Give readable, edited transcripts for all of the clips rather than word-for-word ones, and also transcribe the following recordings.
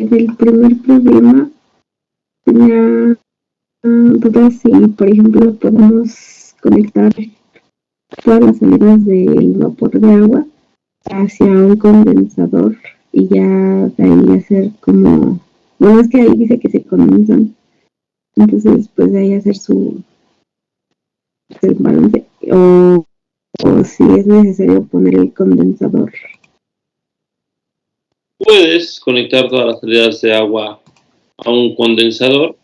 el primer problema tenía dudas si, por ejemplo, podemos conectar todas las salidas del vapor de agua hacia un condensador y ya de ahí hacer como, bueno, es que ahí dice que se condensan, entonces pues de ahí hacer el balance, o si es necesario poner el condensador. Puedes conectar todas las salidas de agua a un condensador,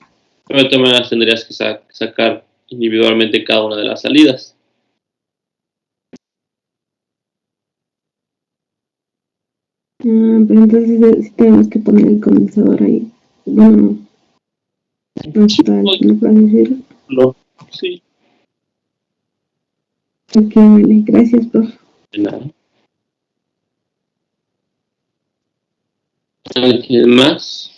pero de todas maneras tendrías que sacar individualmente cada una de las salidas. Pero entonces sí tenemos que poner el condensador ahí. Bueno, hasta el final, por así decirlo. Sí. Ok, vale, gracias, prof. De nada. ¿Alguien más?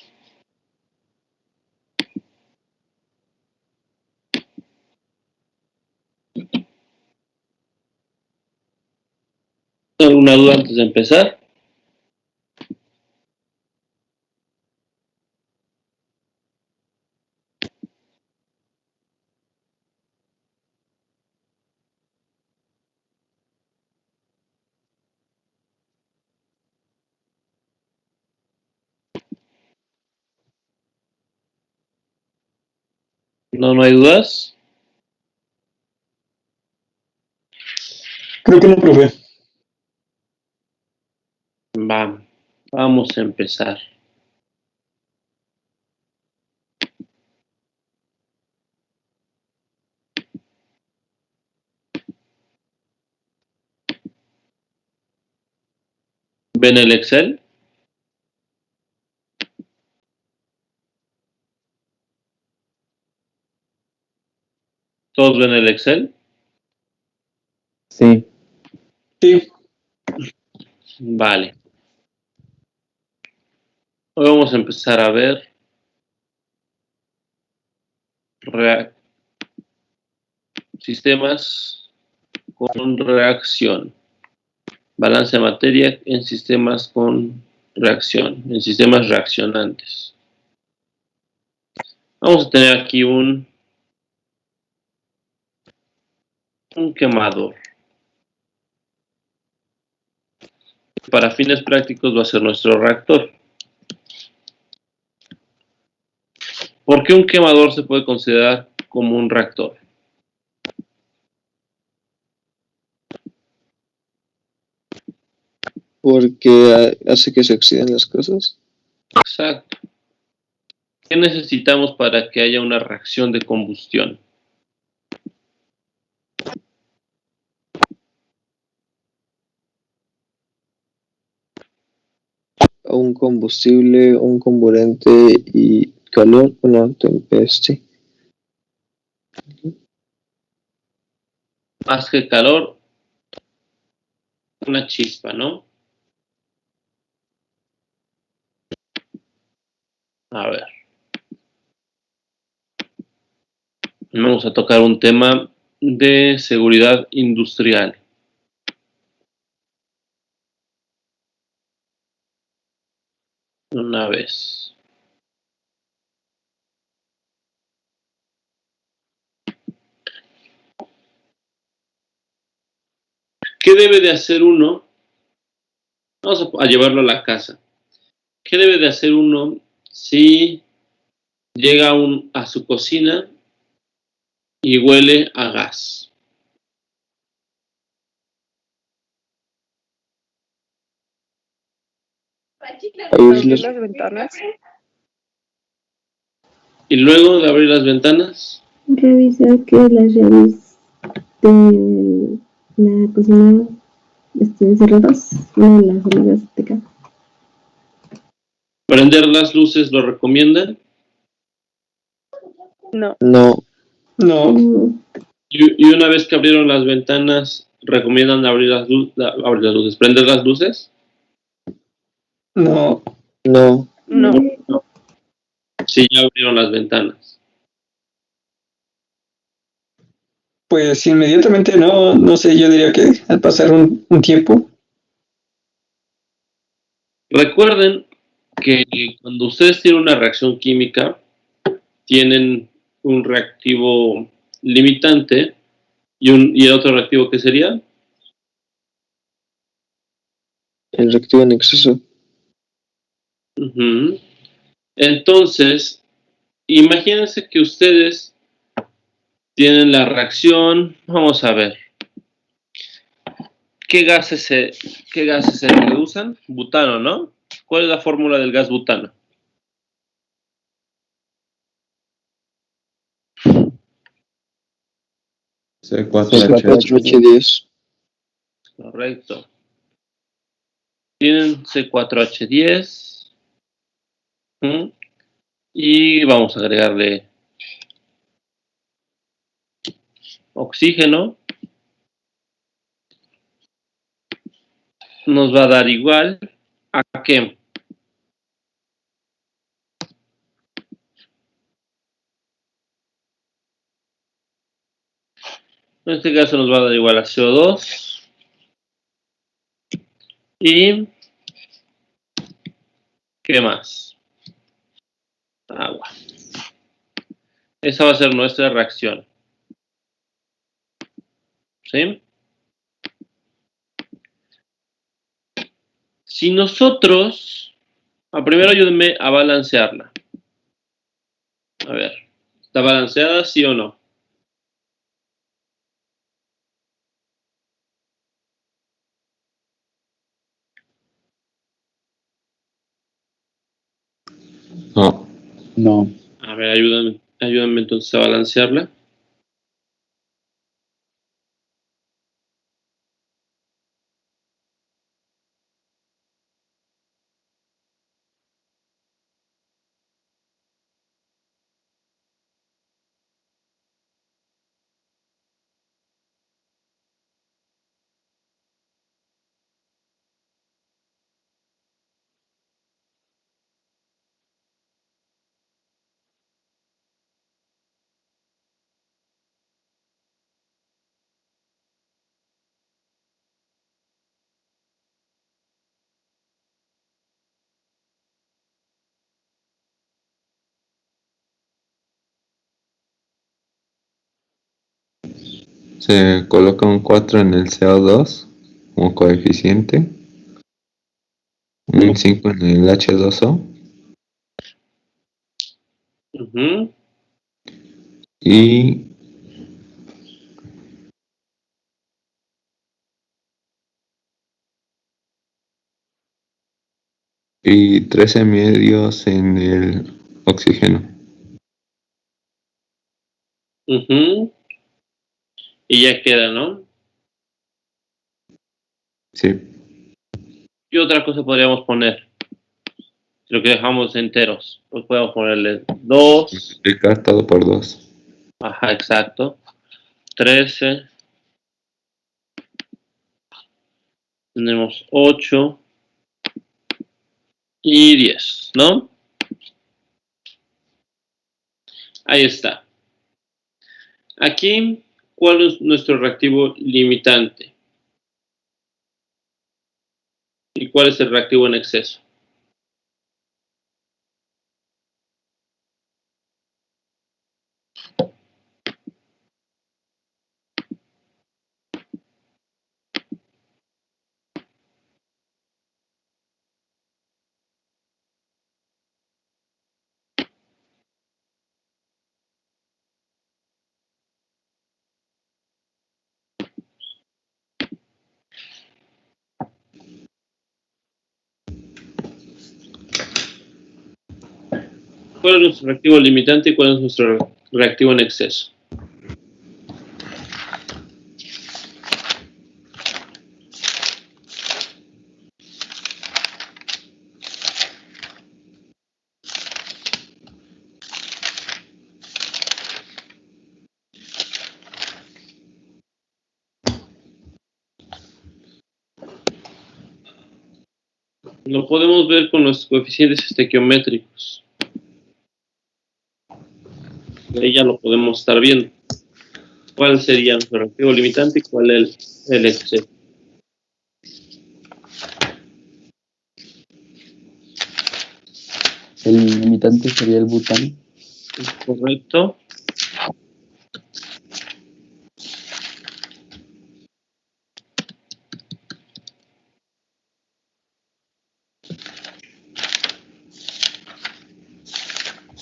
¿Alguna duda antes de empezar? ¿No hay dudas? Creo que no, profe. Vamos a empezar. ¿Ven el Excel? ¿Todos ven el Excel? Sí. Sí. Vale. Hoy vamos a empezar a ver sistemas con reacción. Balance de materia en sistemas con reacción, en sistemas reaccionantes. Vamos a tener aquí un quemador. Para fines prácticos va a ser nuestro reactor. ¿Por qué un quemador se puede considerar como un reactor? Porque hace que se oxiden las cosas. Exacto. ¿Qué necesitamos para que haya una reacción de combustión? Un combustible, un comburente y calor, bueno, sí. Más que calor, una chispa, ¿no? A ver. Vamos a tocar un tema de seguridad industrial. Una vez. ¿Qué debe de hacer uno? Vamos a llevarlo a la casa. ¿Qué debe de hacer uno si llega a su cocina y huele a gas? Abrir las ventanas. Y luego de abrir las ventanas, Revisar que las llaves de la cocina estén cerradas, no las salidas de acá. prender las luces, ¿lo recomiendan? No. No. Y una vez que abrieron las ventanas, ¿recomiendan abrir las luces, prender las luces? No. No. Sí, ya abrieron las ventanas. Pues inmediatamente no sé, yo diría que al pasar un tiempo. Recuerden que cuando ustedes tienen una reacción química, tienen un reactivo limitante y el otro reactivo, ¿qué sería? El reactivo en exceso. Ujú. Entonces, imagínense que ustedes tienen la reacción, vamos a ver, ¿qué gases se reducen? Butano, ¿no? ¿Cuál es la fórmula del gas butano? C4H10. C4H10. Correcto. Tienen C4H10. ¿Mm? Y vamos a agregarle oxígeno. Nos va a dar igual a qué. En este caso nos va a dar igual a CO2 y ¿qué más? Agua. Esa va a ser nuestra reacción. ¿Sí? Si nosotros, primero ayúdenme a balancearla. A ver, ¿está balanceada, sí o no? No. No. A ver, ayúdenme entonces a balancearla. Se coloca un 4 en el CO2 como coeficiente, un 5 en el H2O Ujú. y y 13 medios en el oxígeno. Ujú. Y ya queda, ¿no? Sí, ¿Qué otra cosa podríamos poner? Si lo que dejamos enteros, pues podemos ponerle 2. multiplicar todo por 2. Ajá, exacto. 13. Tenemos 8 y 10, ¿no? Ahí está. Aquí, ¿cuál es nuestro reactivo limitante? ¿Y cuál es el reactivo en exceso? ¿Cuál es nuestro reactivo limitante y cuál es nuestro reactivo en exceso? Lo podemos ver con los coeficientes estequiométricos. Ahí ya lo podemos estar viendo. ¿Cuál sería nuestro reactivo limitante y cuál es el exceso? El limitante sería el butano. Es correcto.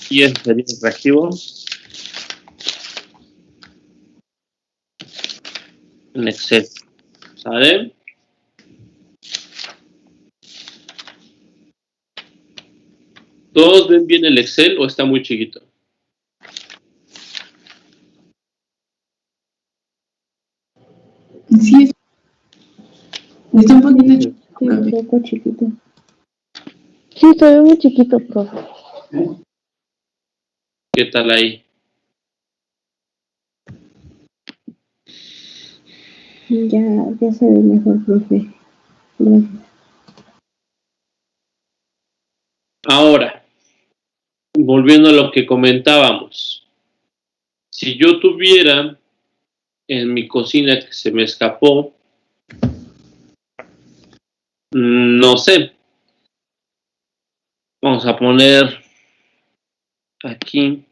Y ese sería el reactivo en Excel. ¿Sale? ¿Todos ven bien el Excel o está muy chiquito? Sí, está un poquito chiquito, Un profe. poco chiquito. Sí, se ve muy chiquito, profe. ¿Qué tal ahí? Ya se ve mejor, profe. Gracias. Ahora, volviendo a lo que comentábamos. Si yo tuviera en mi cocina que se me escapó, no sé, vamos a poner aquí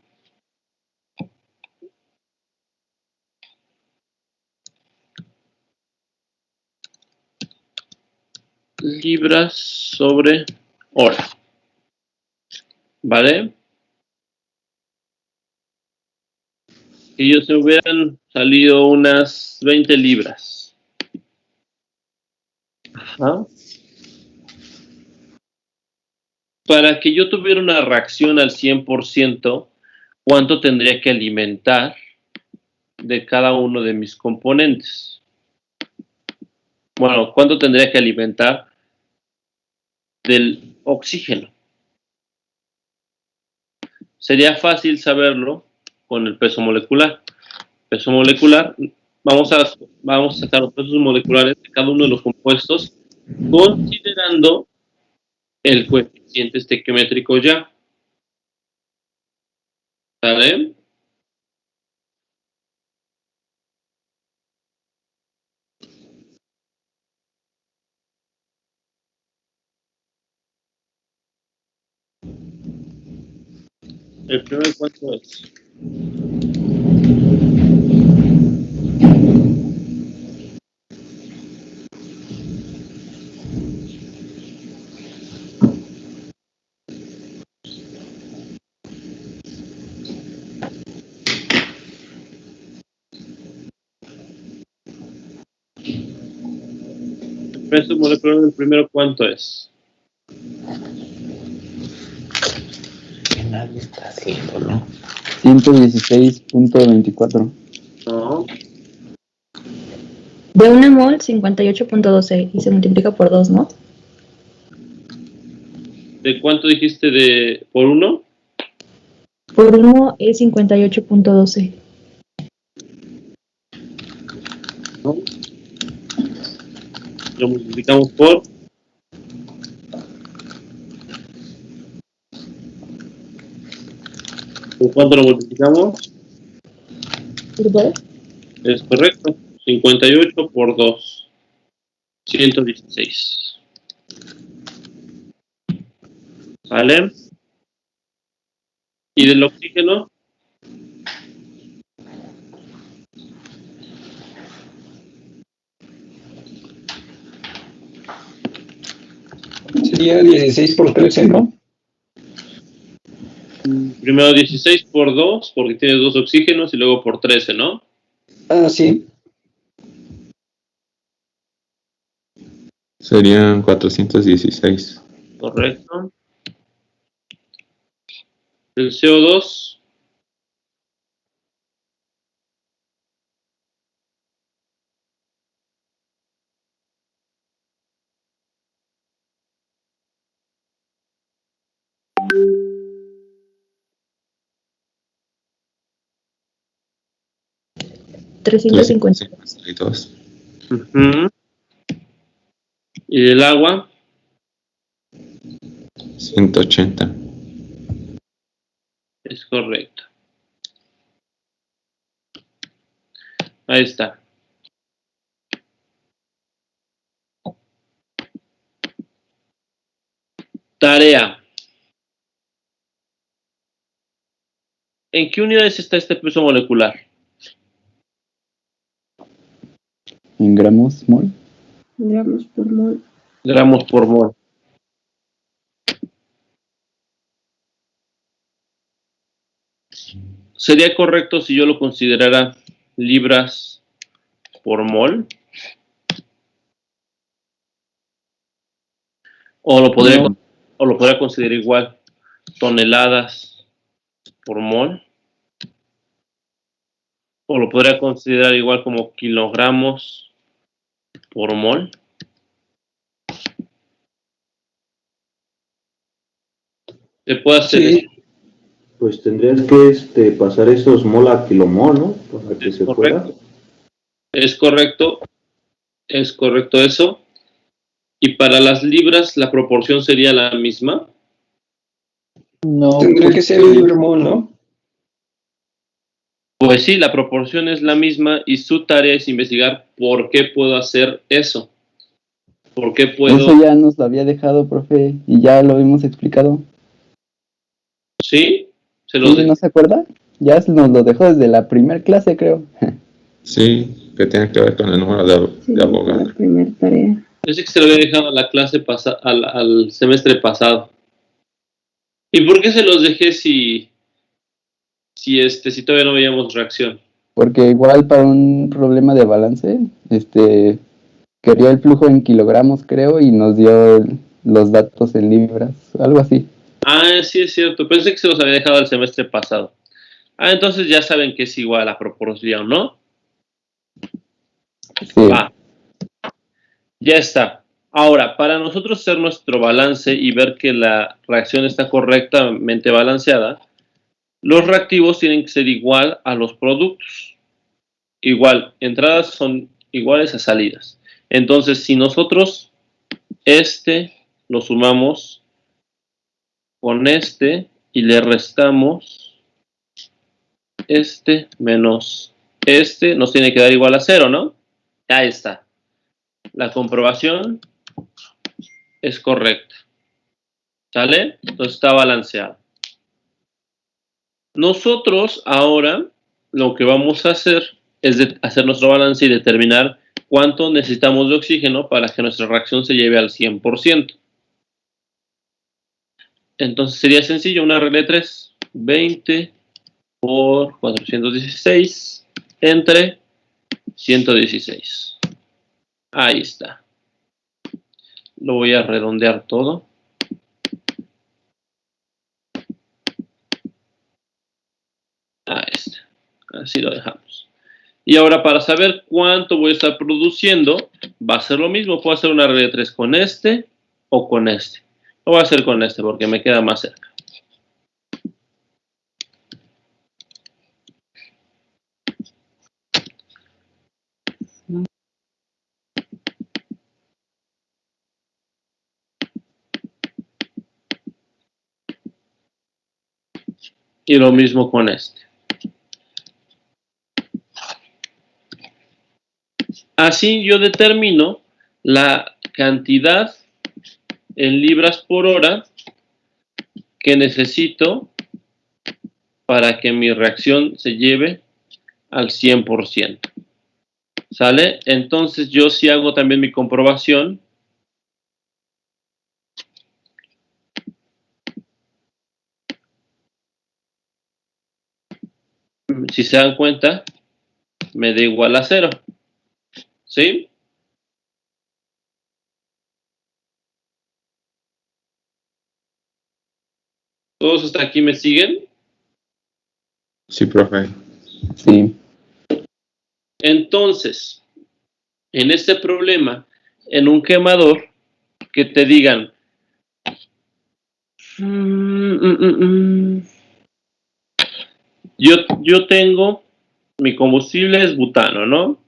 libras sobre hora, ¿vale? Y yo se hubieran salido unas 20 libras. Ajá. Para que yo tuviera una reacción al 100%, ¿cuánto tendría que alimentar de cada uno de mis componentes? Bueno, ¿cuánto tendría que alimentar del oxígeno? Sería fácil saberlo con el peso molecular. Peso molecular, vamos a sacar los pesos moleculares de cada uno de los compuestos considerando el coeficiente estequiométrico ya. ¿Sale? El primer cuánto es. El peso molecular del primero cuánto es. Nadie está haciéndolo. 116.24. No. De una mol, 58.12 y se multiplica por 2, ¿no? ¿De cuánto dijiste de por uno? Por 1 es 58.12. ¿No? Lo multiplicamos por. ¿Por cuánto lo multiplicamos? ¿Sí puede? Es correcto. 58 por 2. 116. ¿Vale? ¿Y del oxígeno? Sería 16 por 13, ¿no? Primero 16 por 2, porque tienes 2 oxígenos, y luego por 13, ¿no? Ah, sí. Serían 416. Correcto. El CO2. $350. 352. Uh-huh. Y del agua. 180. Es correcto. Ahí está. Tarea. ¿En qué unidades está este peso molecular? ¿En gramos mol? Gramos por mol. Gramos por mol. ¿Sería correcto si yo lo considerara libras por mol? ¿O lo podría considerar igual toneladas por mol? ¿O lo podría considerar igual como kilogramos por mol? ¿Se puede hacer Sí. eso? Pues tendrías que pasar esos mol a kilomol, ¿no? Para que Es se pueda. correcto. Es correcto eso. ¿Y para las libras la proporción sería la misma? No, Tendría que ser libremol, ¿no? Pues sí, la proporción es la misma y su tarea es investigar por qué puedo hacer eso. ¿Por qué puedo? Eso ya nos lo había dejado, profe, y ya lo hemos explicado. ¿Sí? ¿Se lo ¿Sí? de- ¿No se acuerda? Ya nos lo dejó desde la primer clase, creo. Sí, que tiene que ver con el número Sí, de abogados. la primera tarea. Pensé que se lo había dejado a la clase al semestre pasado. ¿Y por qué se los dejé si todavía no veíamos reacción? Porque igual para un problema de balance, quería el flujo en kilogramos, creo, y nos dio los datos en libras, algo así. Ah, sí es cierto. Pensé que se los había dejado el semestre pasado. Ah, entonces ya saben que es igual a proporción, ¿no? Sí. Va. Ya está. Ahora, para nosotros hacer nuestro balance y ver que la reacción está correctamente balanceada, los reactivos tienen que ser igual a los productos. Igual, entradas son iguales a salidas. Entonces, si nosotros lo sumamos con y le restamos menos nos tiene que dar igual a 0, ¿no? Ahí está. La comprobación es correcta. ¿Sale? Entonces está balanceado. Nosotros ahora lo que vamos a hacer es hacer nuestro balance y determinar cuánto necesitamos de oxígeno para que nuestra reacción se lleve al 100%. Entonces sería sencillo, una regla de 3. 20 por 416 entre 116. Ahí está. Lo voy a redondear todo. Ahí está. Así lo dejamos. Y ahora para saber cuánto voy a estar produciendo, va a ser lo mismo. Puedo hacer una regla de 3 con o con este. Lo voy a hacer con porque me queda más cerca. Y lo mismo con Así yo determino la cantidad en libras por hora que necesito para que mi reacción se lleve al 100%. ¿Sale? Entonces yo sí hago también mi comprobación. Si se dan cuenta, me da igual a 0. ¿Sí? ¿Todos hasta aquí me siguen? Sí, profe. Sí. Entonces, en este problema, en un quemador, que te digan, yo tengo, mi combustible es butano, ¿no?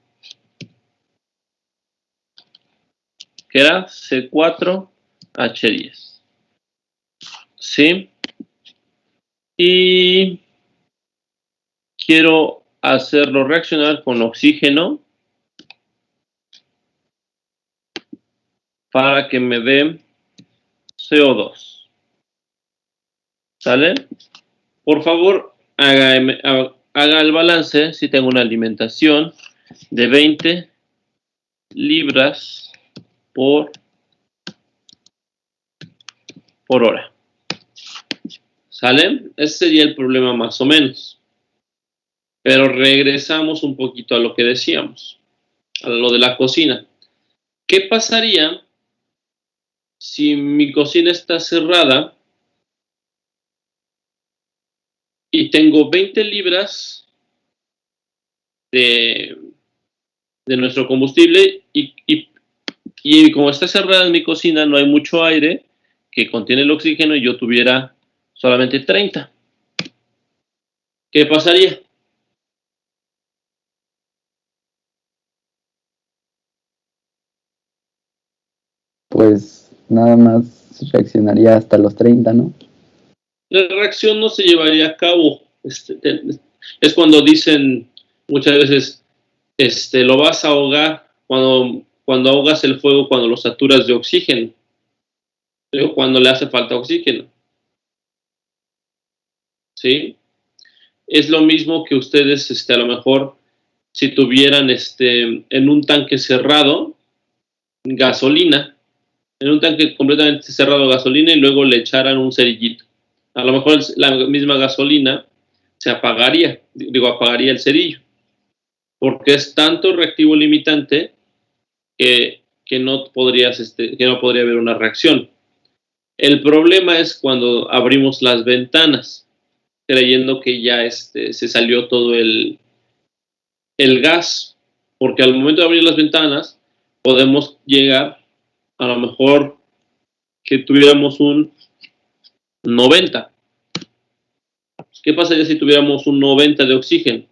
Que era C4H10. ¿Sí? Y quiero hacerlo reaccionar con oxígeno para que me dé CO2. ¿Sale? Por favor, haga el balance si tengo una alimentación de 20 libras por hora. ¿Sale? Ese sería el problema más o menos. Pero regresamos un poquito a lo que decíamos, a lo de la cocina. ¿Qué pasaría si mi cocina está cerrada y tengo 20 libras de nuestro combustible y como está cerrada en mi cocina no hay mucho aire que contiene el oxígeno y yo tuviera solamente 30? ¿Qué pasaría? Pues nada más reaccionaría hasta los 30, ¿no? La reacción no se llevaría a cabo. Es cuando dicen muchas veces, lo vas a ahogar cuando ahogas el fuego, cuando lo saturas de oxígeno, o cuando le hace falta oxígeno. ¿Sí? Es lo mismo que ustedes, a lo mejor, si tuvieran en un tanque cerrado gasolina, en un tanque completamente cerrado gasolina y luego le echaran un cerillito. A lo mejor la misma gasolina se apagaría el cerillo, porque es tanto reactivo limitante que no podría haber una reacción. El problema es cuando abrimos las ventanas, creyendo que ya se salió todo el gas, porque al momento de abrir las ventanas podemos llegar a lo mejor que tuviéramos un 90. ¿Qué pasaría si tuviéramos un 90 de oxígeno?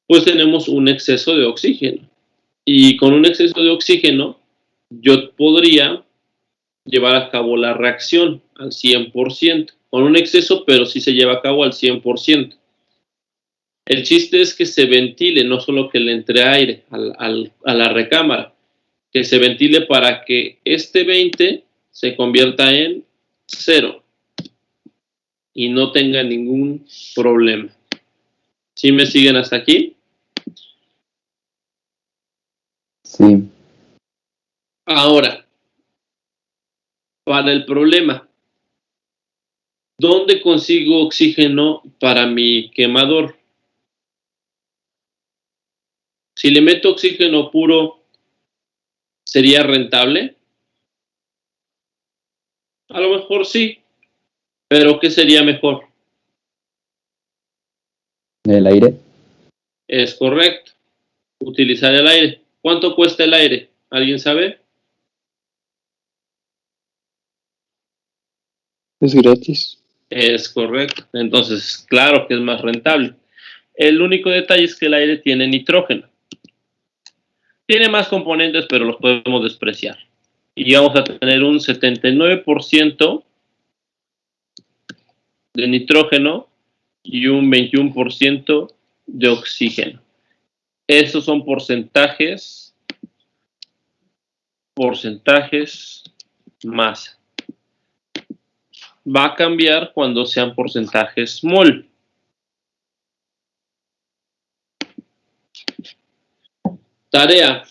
Pues tenemos un exceso de oxígeno. Y con un exceso de oxígeno, yo podría llevar a cabo la reacción al 100%. Con un exceso, pero sí se lleva a cabo al 100%. El chiste es que se ventile, no solo que le entre aire a la recámara, que se ventile para que este 20 se convierta en 0 y no tenga ningún problema. ¿Sí me siguen hasta aquí? Sí. Ahora, para el problema, ¿dónde consigo oxígeno para mi quemador? Si le meto oxígeno puro, ¿sería rentable? A lo mejor sí, pero ¿qué sería mejor? ¿El aire? Es correcto, utilizar el aire. ¿Cuánto cuesta el aire? ¿Alguien sabe? Es gratis. Es correcto. Entonces, claro que es más rentable. El único detalle es que el aire tiene nitrógeno. Tiene más componentes, pero los podemos despreciar. Y vamos a tener un 79% de nitrógeno y un 21% de oxígeno. Esos son porcentajes masa. Va a cambiar cuando sean porcentajes mol. Tarea.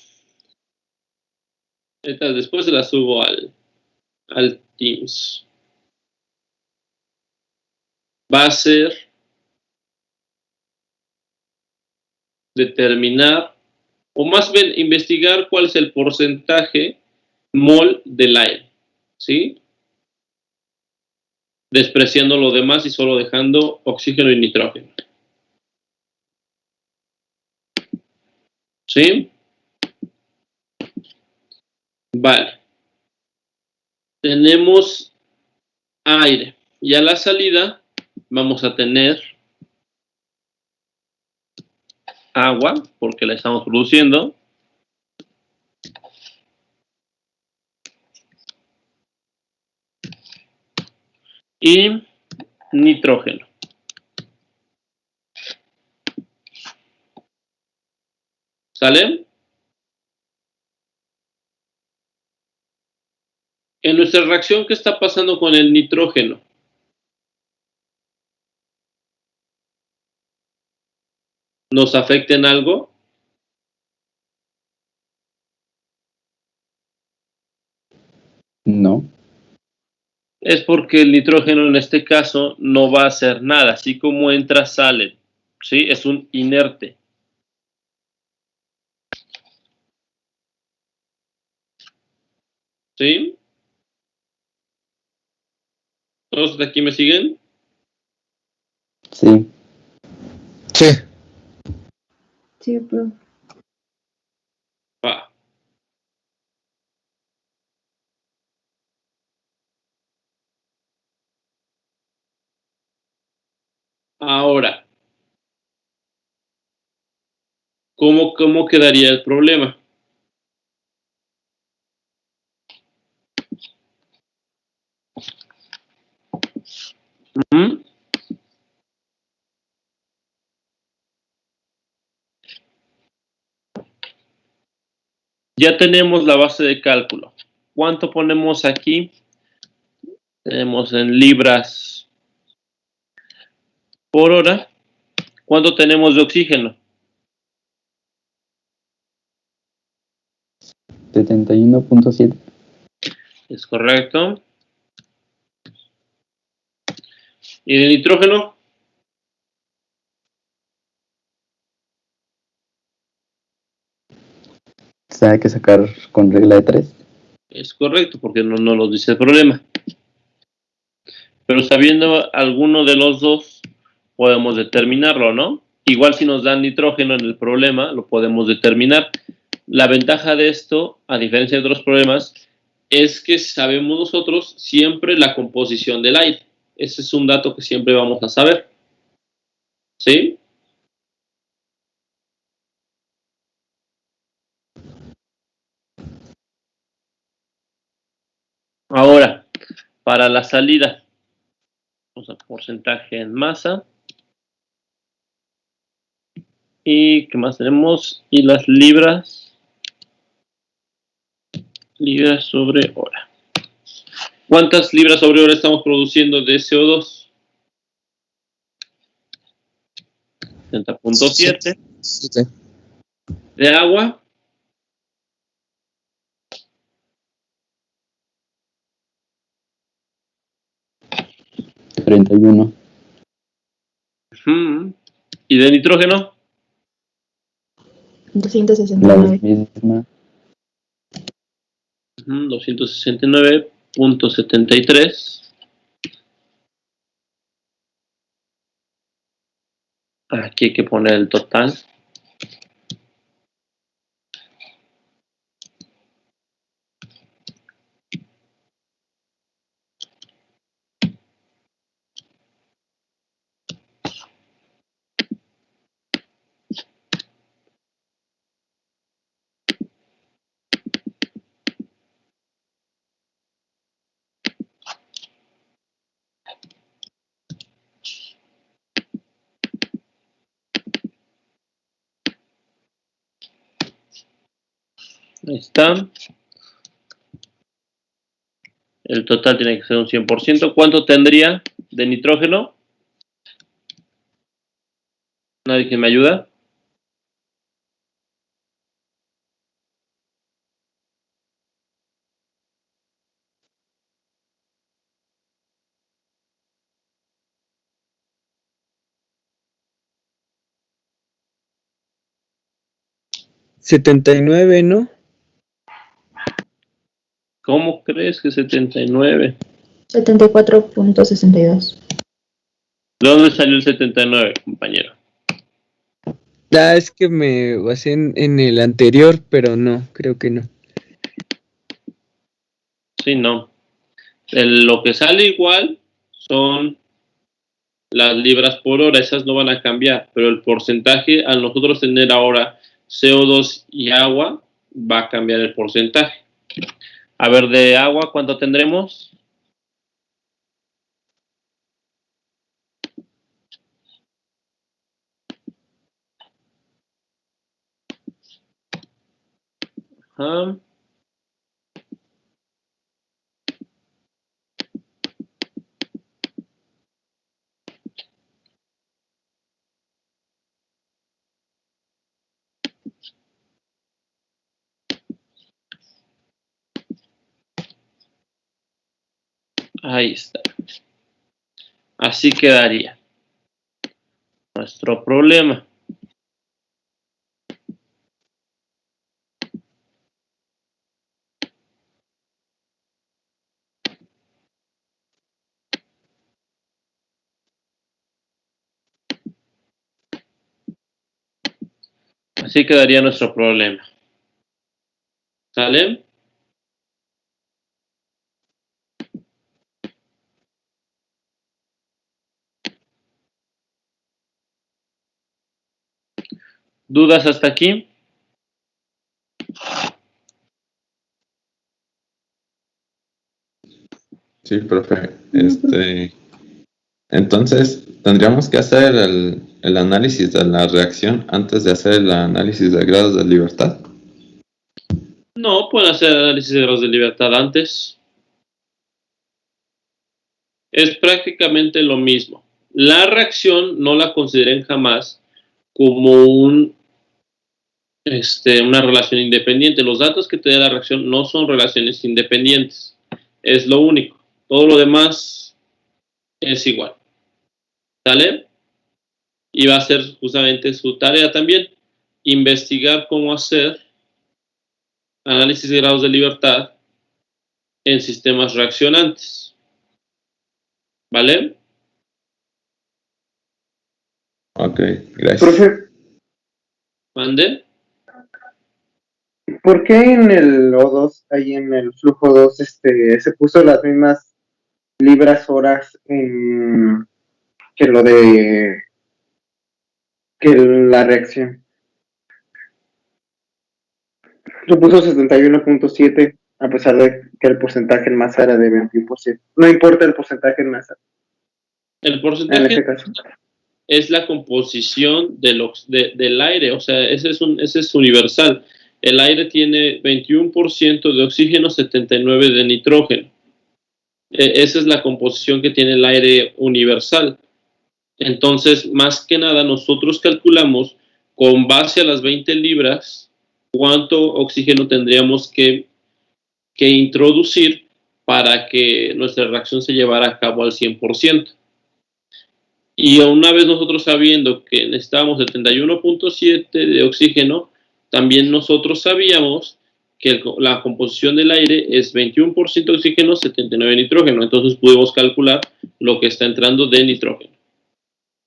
Después se la subo al Teams. Va a ser determinar, o más bien investigar cuál es el porcentaje mol del aire, ¿sí? Despreciando lo demás y solo dejando oxígeno y nitrógeno. ¿Sí? Vale. Tenemos aire. Y a la salida vamos a tener agua, porque la estamos produciendo. Y nitrógeno. ¿Sale? En nuestra reacción, ¿qué está pasando con el nitrógeno? nos afecta en algo? No. Es porque el nitrógeno en este caso no va a hacer nada, así como entra, sale, ¿sí? Es un inerte. ¿Sí? ¿Todos hasta aquí me siguen? Sí. Sí. Sí, profe. Va. Ahora, ¿cómo quedaría el problema? ¿Mm? Ya tenemos la base de cálculo. ¿Cuánto ponemos aquí? Tenemos en libras por hora. ¿Cuánto tenemos de oxígeno? 71.7. Es correcto. ¿Y de nitrógeno? Se hay que sacar con regla de 3. Es correcto, porque no lo dice el problema. Pero sabiendo alguno de los dos, podemos determinarlo, ¿no? Igual si nos dan nitrógeno en el problema, lo podemos determinar. La ventaja de esto, a diferencia de otros problemas, es que sabemos nosotros siempre la composición del aire. Ese es un dato que siempre vamos a saber. ¿Sí? Ahora, para la salida, vamos a porcentaje en masa. ¿Y qué más tenemos? Y las libras sobre hora. ¿Cuántas libras sobre hora estamos produciendo de CO2? 70.7. Sí. De agua, 31. y de nitrógeno, 269. La misma. 269.73. Aquí hay que poner el total. Ahí está. El total tiene que ser un 100%. ¿Cuánto tendría de nitrógeno? ¿Nadie que me ayuda? $79, ¿no? ¿Cómo crees que 79? 74.62. ¿De dónde salió el 79, compañero? Es que me basé en el anterior, pero no, creo que no. Sí, no. Lo que sale igual son las libras por hora, esas no van a cambiar, pero el porcentaje, al nosotros tener ahora CO2 y agua, va a cambiar el porcentaje. A ver, de agua, ¿cuánto tendremos? Ajá. Ahí está. Así quedaría nuestro problema. Así quedaría nuestro problema. ¿Sale? ¿Dudas hasta aquí? Sí, profe. Entonces, tendríamos que hacer el análisis de la reacción antes de hacer el análisis de grados de libertad. No, pueden hacer análisis de grados de libertad antes. Es prácticamente lo mismo. La reacción no la consideren jamás como una relación independiente. Los datos que te da la reacción no son relaciones independientes. Es lo único. Todo lo demás es igual. ¿Sale? Y va a ser justamente su tarea también. Investigar cómo hacer análisis de grados de libertad en sistemas reaccionantes. ¿Vale? Ok, gracias. Profe, ¿Mande? ¿por qué en el O2, ahí en el flujo 2, se puso las mismas libras horas que lo de que la reacción? Se puso 71.7 a pesar de que el porcentaje en masa era de 21%. No importa el porcentaje en masa. El En porcentaje este caso. es la composición del aire, o sea, ese es universal. El aire tiene 21% de oxígeno, 79% de nitrógeno. Esa es la composición que tiene el aire universal. Entonces, más que nada, nosotros calculamos con base a las 20 libras cuánto oxígeno tendríamos que introducir para que nuestra reacción se llevara a cabo al 100%. Y una vez nosotros sabiendo que necesitábamos 71.7 de oxígeno, también nosotros sabíamos que la composición del aire es 21% oxígeno, 79% de nitrógeno. Entonces pudimos calcular lo que está entrando de nitrógeno.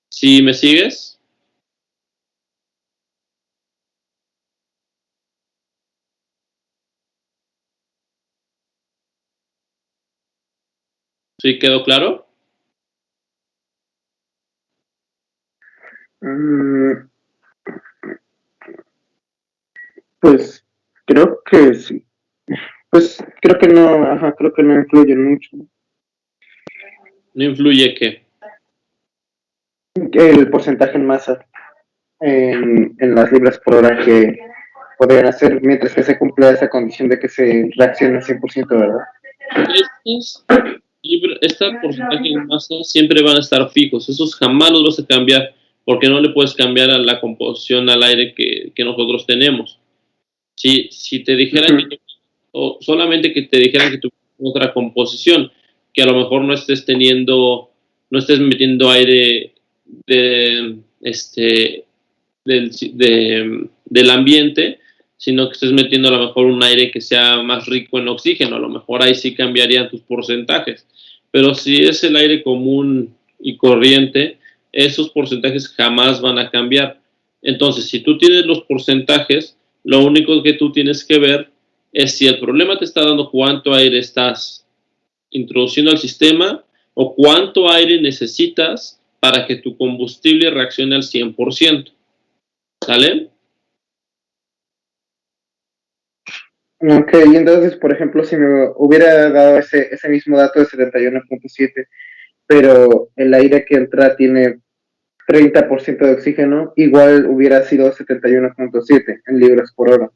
¿Sí me sigues? ¿Sí quedó claro? Pues creo que sí. Pues creo que no influye mucho. ¿No influye qué? El porcentaje en masa en las libras por hora que podrían hacer mientras que se cumpla esa condición de que se reaccione al 100%, ¿verdad? Este porcentaje en masa siempre van a estar fijos. Esos jamás los vas a cambiar porque no le puedes cambiar a la composición al aire que nosotros tenemos. Si te dijeran o solamente que te dijeran que tu otra composición, que a lo mejor no estés metiendo aire del ambiente, sino que estés metiendo a lo mejor un aire que sea más rico en oxígeno, a lo mejor ahí sí cambiarían tus porcentajes. Pero si es el aire común y corriente, esos porcentajes jamás van a cambiar. Entonces, si tú tienes los porcentajes, lo único que tú tienes que ver es si el problema te está dando cuánto aire estás introduciendo al sistema o cuánto aire necesitas para que tu combustible reaccione al 100%. ¿Sale? Ok, y entonces, por ejemplo, si me hubiera dado ese mismo dato de 71.7, pero el aire que entra tiene 30% de oxígeno, igual hubiera sido 71.7 en libras por hora.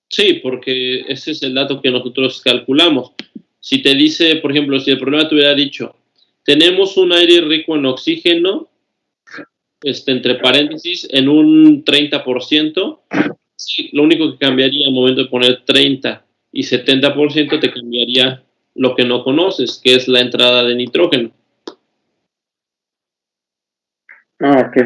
Sí, porque ese es el dato que nosotros calculamos. Si te dice, por ejemplo, si el problema te hubiera dicho, tenemos un aire rico en oxígeno, entre paréntesis, en un 30%, sí, lo único que cambiaría al momento de poner 30 y 70% te cambiaría lo que no conoces, que es la entrada de nitrógeno. Ok.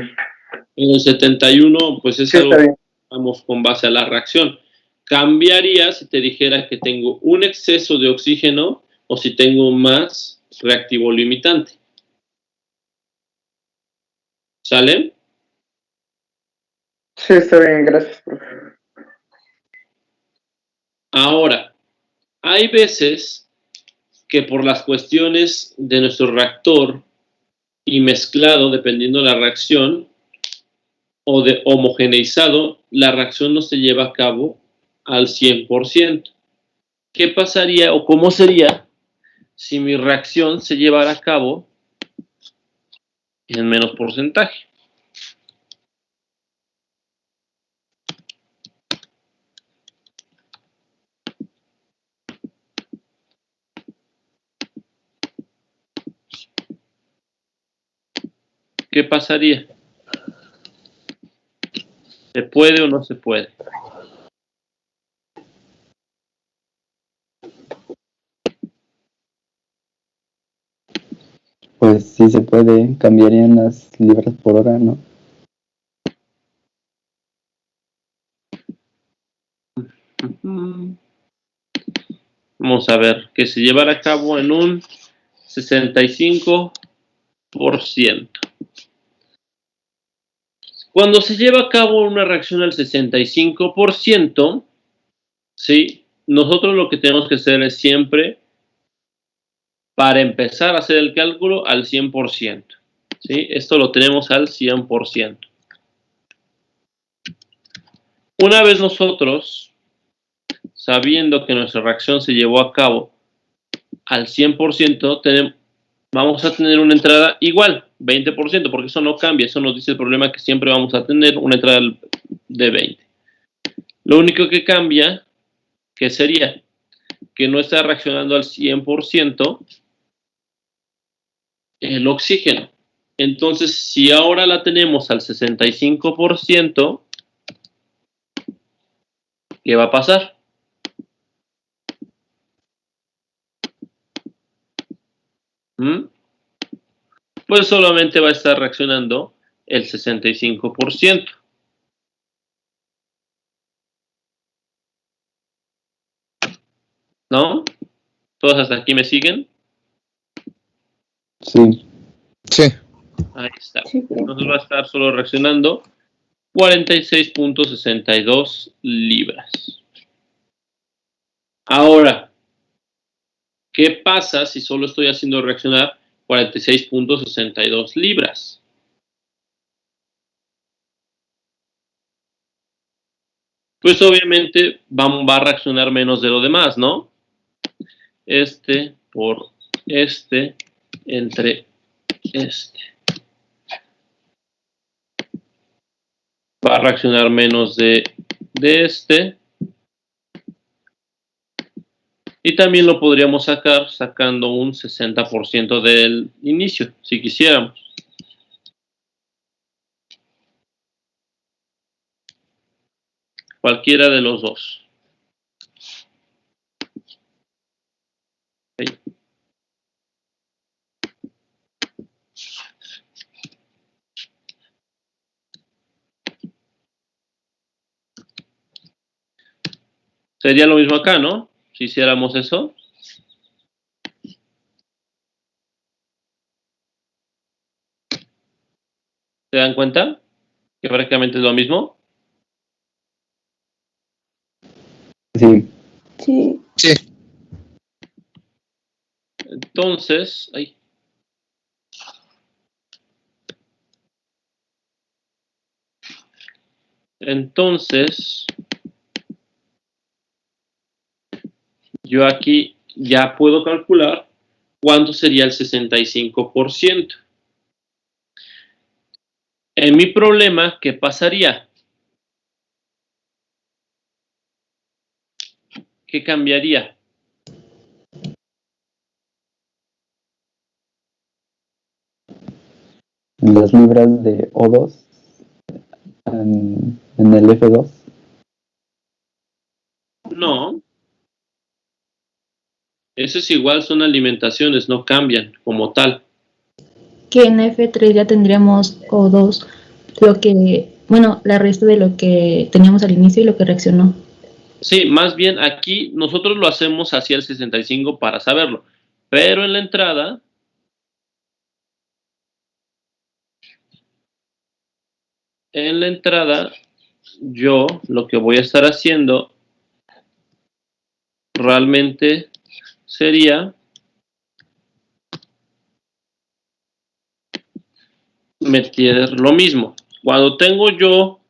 En el 71, pues es Sí, algo está que bien. vamos con base a la reacción. Cambiaría si te dijera que tengo un exceso de oxígeno o si tengo más reactivo limitante. ¿Sale? Sí, está bien, gracias, profe. Ahora, hay veces que por las cuestiones de nuestro reactor y mezclado, dependiendo de la reacción, o de homogeneizado, la reacción no se lleva a cabo al 100%. ¿Qué pasaría o cómo sería si mi reacción se llevara a cabo en menos porcentaje? ¿Qué pasaría? ¿Se puede o no se puede? Pues sí se puede, cambiarían las libras por hora, ¿no? Vamos a ver, que se llevara a cabo en un 65%. Cuando se lleva a cabo una reacción al 65%, ¿sí? Nosotros lo que tenemos que hacer es siempre, para empezar a hacer el cálculo, al 100%. ¿Sí? Esto lo tenemos al 100%. Una vez nosotros, sabiendo que nuestra reacción se llevó a cabo al 100%, vamos a tener una entrada igual, 20%, porque eso no cambia, eso nos dice el problema que siempre vamos a tener una entrada de 20. Lo único que cambia, que sería que no está reaccionando al 100% el oxígeno. Entonces, si ahora la tenemos al 65%, ¿qué va a pasar? Pues solamente va a estar reaccionando el 65%. ¿No? ¿Todos hasta aquí me siguen? Sí. Sí. Ahí está. Sí, profe. Entonces va a estar solo reaccionando 46.62 libras. Ahora, ¿qué pasa si solo estoy haciendo reaccionar 46.62 libras? Pues obviamente va a reaccionar menos de lo demás, ¿no? Este por este entre este. Va a reaccionar menos de este. Y también lo podríamos sacar sacando un 60% del inicio, si quisiéramos. Cualquiera de los dos. Ahí. Sería lo mismo acá, ¿no? Si hiciéramos eso. ¿Se dan cuenta? Que prácticamente es lo mismo. Sí. Sí. Sí. Entonces, ahí. Entonces, yo aquí ya puedo calcular cuánto sería el 65%. En mi problema, ¿qué pasaría? ¿Qué cambiaría? Las libras de O2 en el F2. No. Eso es igual, son alimentaciones, no cambian como tal. Que en F3 ya tendríamos O2, lo que, bueno, la resta de lo que teníamos al inicio y lo que reaccionó. Sí, más bien aquí nosotros lo hacemos hacia el 65 para saberlo, pero en la entrada yo lo que voy a estar haciendo realmente sería meter lo mismo. Cuando tengo yo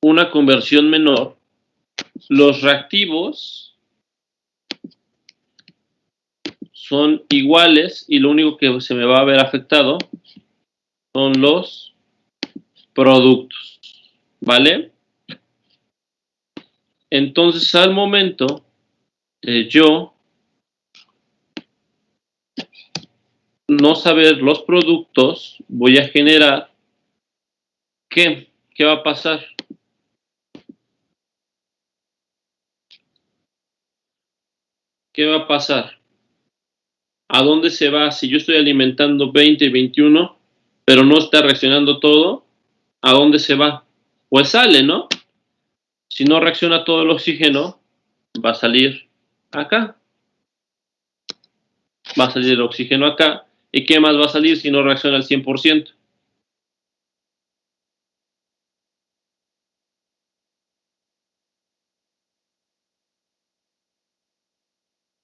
una conversión menor, los reactivos son iguales y lo único que se me va a ver afectado son los productos, ¿vale? Entonces, al momento de yo no saber los productos, voy a generar ¿qué? ¿Qué va a pasar? ¿Qué va a pasar? ¿A dónde se va? Si yo estoy alimentando 20 y 21, pero no está reaccionando todo, ¿a dónde se va? Pues sale, ¿no? Si no reacciona todo el oxígeno, va a salir acá. Va a salir el oxígeno acá. ¿Y qué más va a salir si no reacciona al 100%?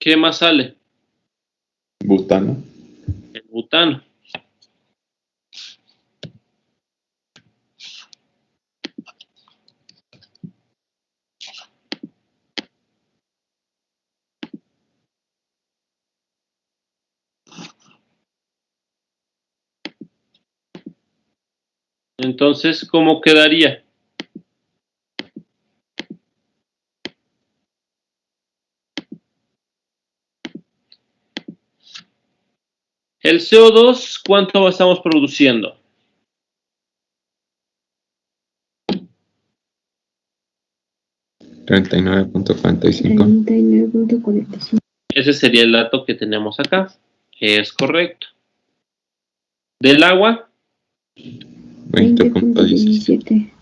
¿Qué más sale? Butano. El butano. Entonces, ¿cómo quedaría? El CO2, ¿cuánto estamos produciendo? $39.45. 39.45. Ese sería el dato que tenemos acá. Es correcto. Del agua, 20.17. 20.17.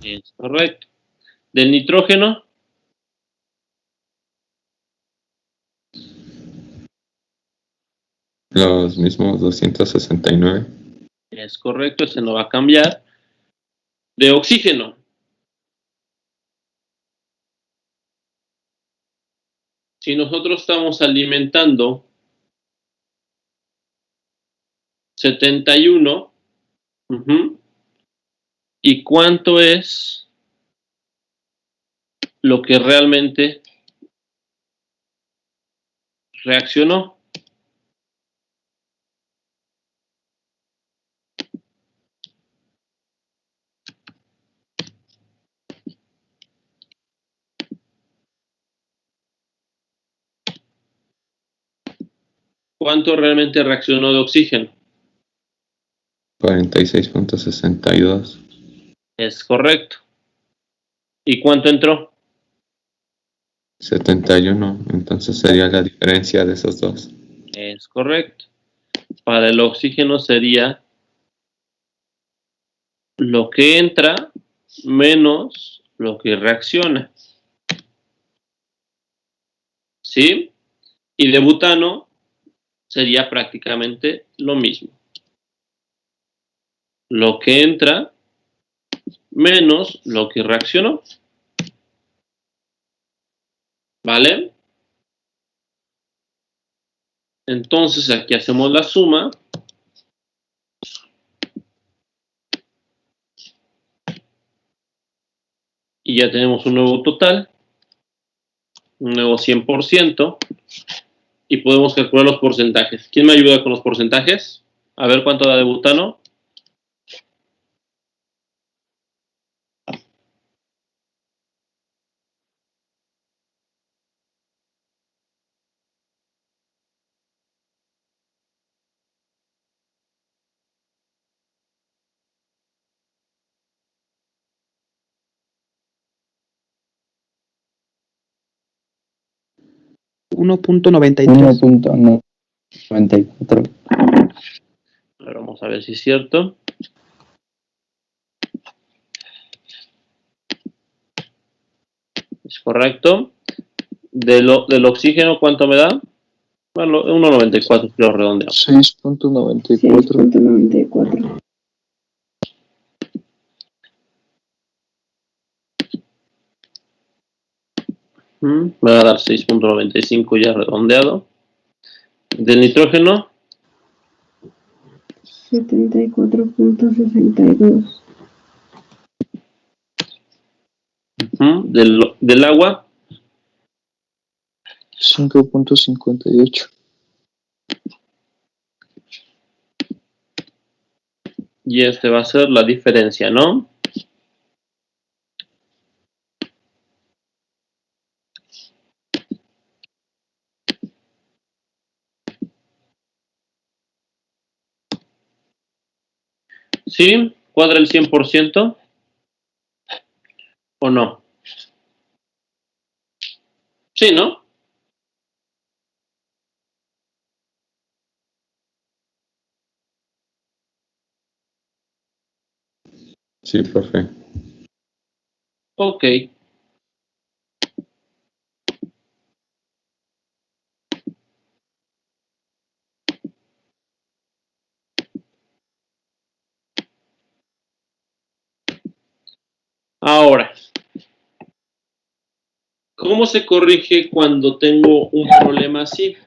es correcto. Del nitrógeno, Los mismos 269. es correcto, ese no va a cambiar. De oxígeno, si nosotros estamos alimentando 71, ¿y cuánto es lo que realmente reaccionó? ¿Cuánto realmente reaccionó de oxígeno? 46.62. Es correcto. ¿Y cuánto entró? 71. Entonces sería la diferencia de esos dos. Es correcto. Para el oxígeno sería lo que entra menos lo que reacciona. ¿Sí? Y de butano sería prácticamente lo mismo. Lo que entra menos lo que reaccionó. ¿Vale? Entonces aquí hacemos la suma. Y ya tenemos un nuevo total. Un nuevo 100%. Y podemos calcular los porcentajes. ¿Quién me ayuda con los porcentajes? A ver cuánto da de butano. 1.93. 1.94. Ahora vamos a ver si es cierto. Es correcto. Del oxígeno, ¿cuánto me da? Bueno, 1.94, creo redondeado. 6.94. 6.94. Me va a dar 6.95 ya redondeado. Del nitrógeno. 74.62. Del agua. 5.58. Y este va a ser la diferencia, ¿no? ¿Sí? ¿Cuadra el 100%? ¿O no? Sí, ¿no? Sí, profe. Ok. Ahora, ¿cómo se corrige cuando tengo un problema así?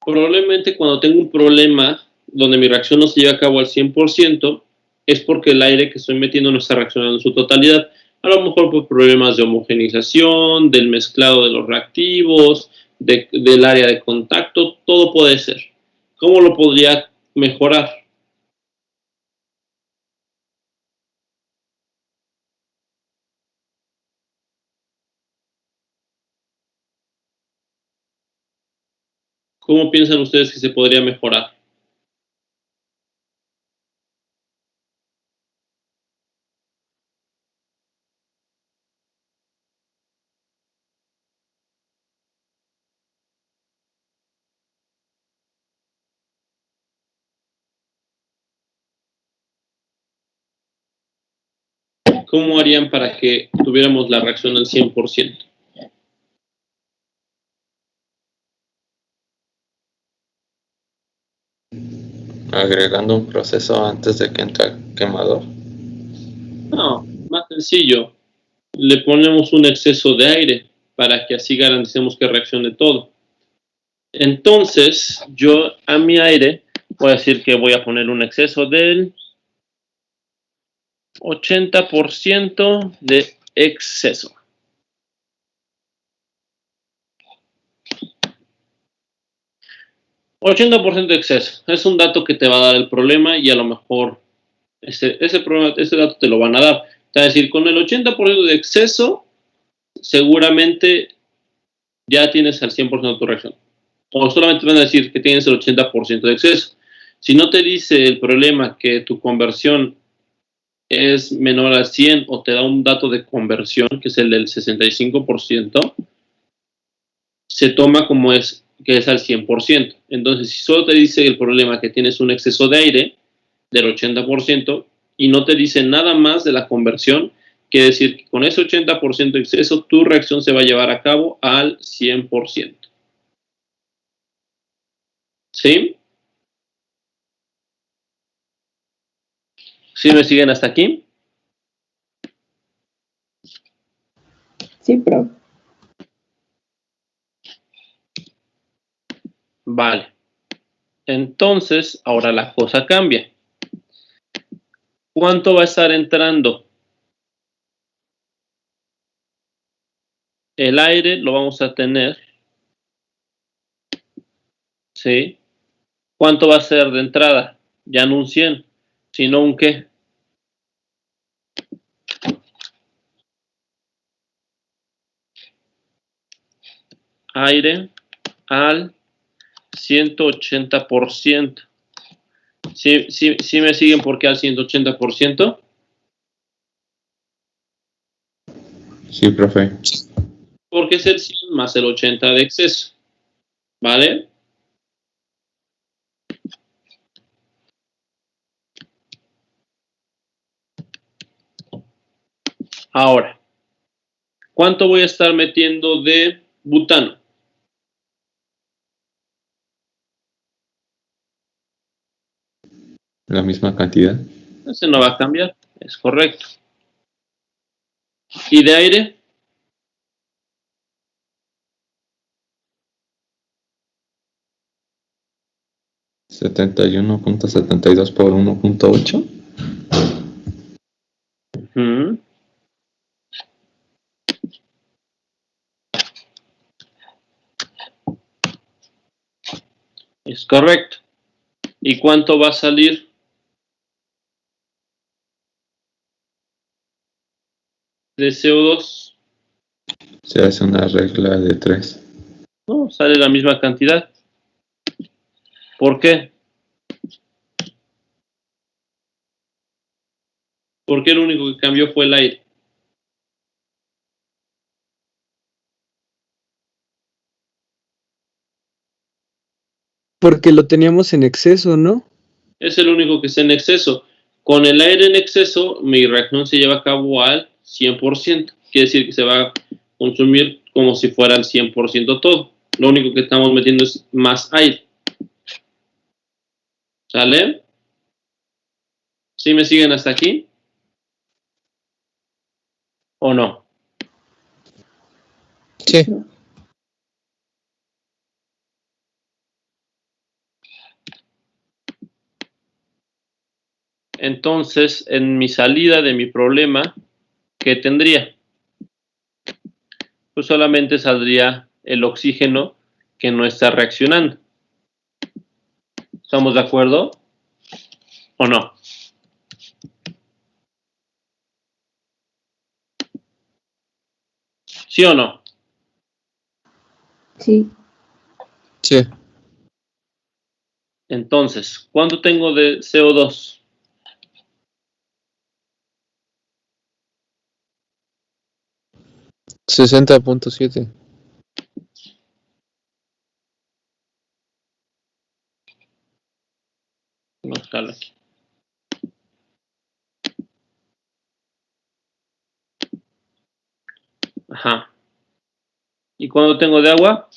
Probablemente cuando tengo un problema donde mi reacción no se lleva a cabo al 100%, es porque el aire que estoy metiendo no está reaccionando en su totalidad. A lo mejor por problemas de homogenización, del mezclado de los reactivos, del área de contacto, todo puede ser. ¿Cómo lo podría mejorar? ¿Cómo piensan ustedes que se podría mejorar? ¿Cómo harían para que tuviéramos la reacción al 100%? Agregando un proceso antes de que entre al quemador. No, más sencillo. Le ponemos un exceso de aire para que así garanticemos que reaccione todo. Entonces, yo a mi aire voy a decir que voy a poner un exceso del 80% de exceso. $80 de exceso. Es un dato que te va a dar el problema y a lo mejor ese dato te lo van a dar. Es decir, con el 80% de exceso, seguramente ya tienes al 100% de tu reacción. O solamente van a decir que tienes el 80% de exceso. Si no te dice el problema que tu conversión es menor al 100 o te da un dato de conversión, que es el del 65%, se toma como que es al 100%. Entonces, si solo te dice el problema que tienes un exceso de aire del 80% y no te dice nada más de la conversión, quiere decir que con ese 80% de exceso, tu reacción se va a llevar a cabo al 100%. ¿Sí? ¿Sí me siguen hasta aquí? Sí, profe. Vale. Entonces, ahora la cosa cambia. ¿Cuánto va a estar entrando? El aire lo vamos a tener. ¿Sí? ¿Cuánto va a ser de entrada? Ya no un 100, sino un ¿qué? Aire al 180%. ¿Sí me siguen por qué al 180%? Sí, profe. porque es el 100 más el 80 de exceso. ¿Vale? Ahora, ¿cuánto voy a estar metiendo de butano? La misma cantidad. Ese no va a cambiar, es correcto. ¿Y de aire? $71.72 por 1.8. Es correcto. ¿Y cuánto va a salir? De CO2. Se hace una regla de 3. No, sale la misma cantidad. ¿Por qué? Porque lo único que cambió fue el aire. Porque lo teníamos en exceso, ¿no? Es el único que está en exceso. Con el aire en exceso, mi reacción se lleva a cabo al 100%. Quiere decir que se va a consumir como si fuera al 100% todo. Lo único que estamos metiendo es más aire. ¿Sale? ¿Sí me siguen hasta aquí? ¿O no? Sí. Entonces, en mi salida de mi problema, ¿qué tendría? Pues solamente saldría el oxígeno que no está reaccionando. ¿Estamos de acuerdo? ¿O no? ¿Sí o no? Sí. Sí. Entonces, ¿cuánto tengo de CO2? $60.7. Vamos a buscarlo aquí. Ajá. ¿Y cuánto tengo de agua?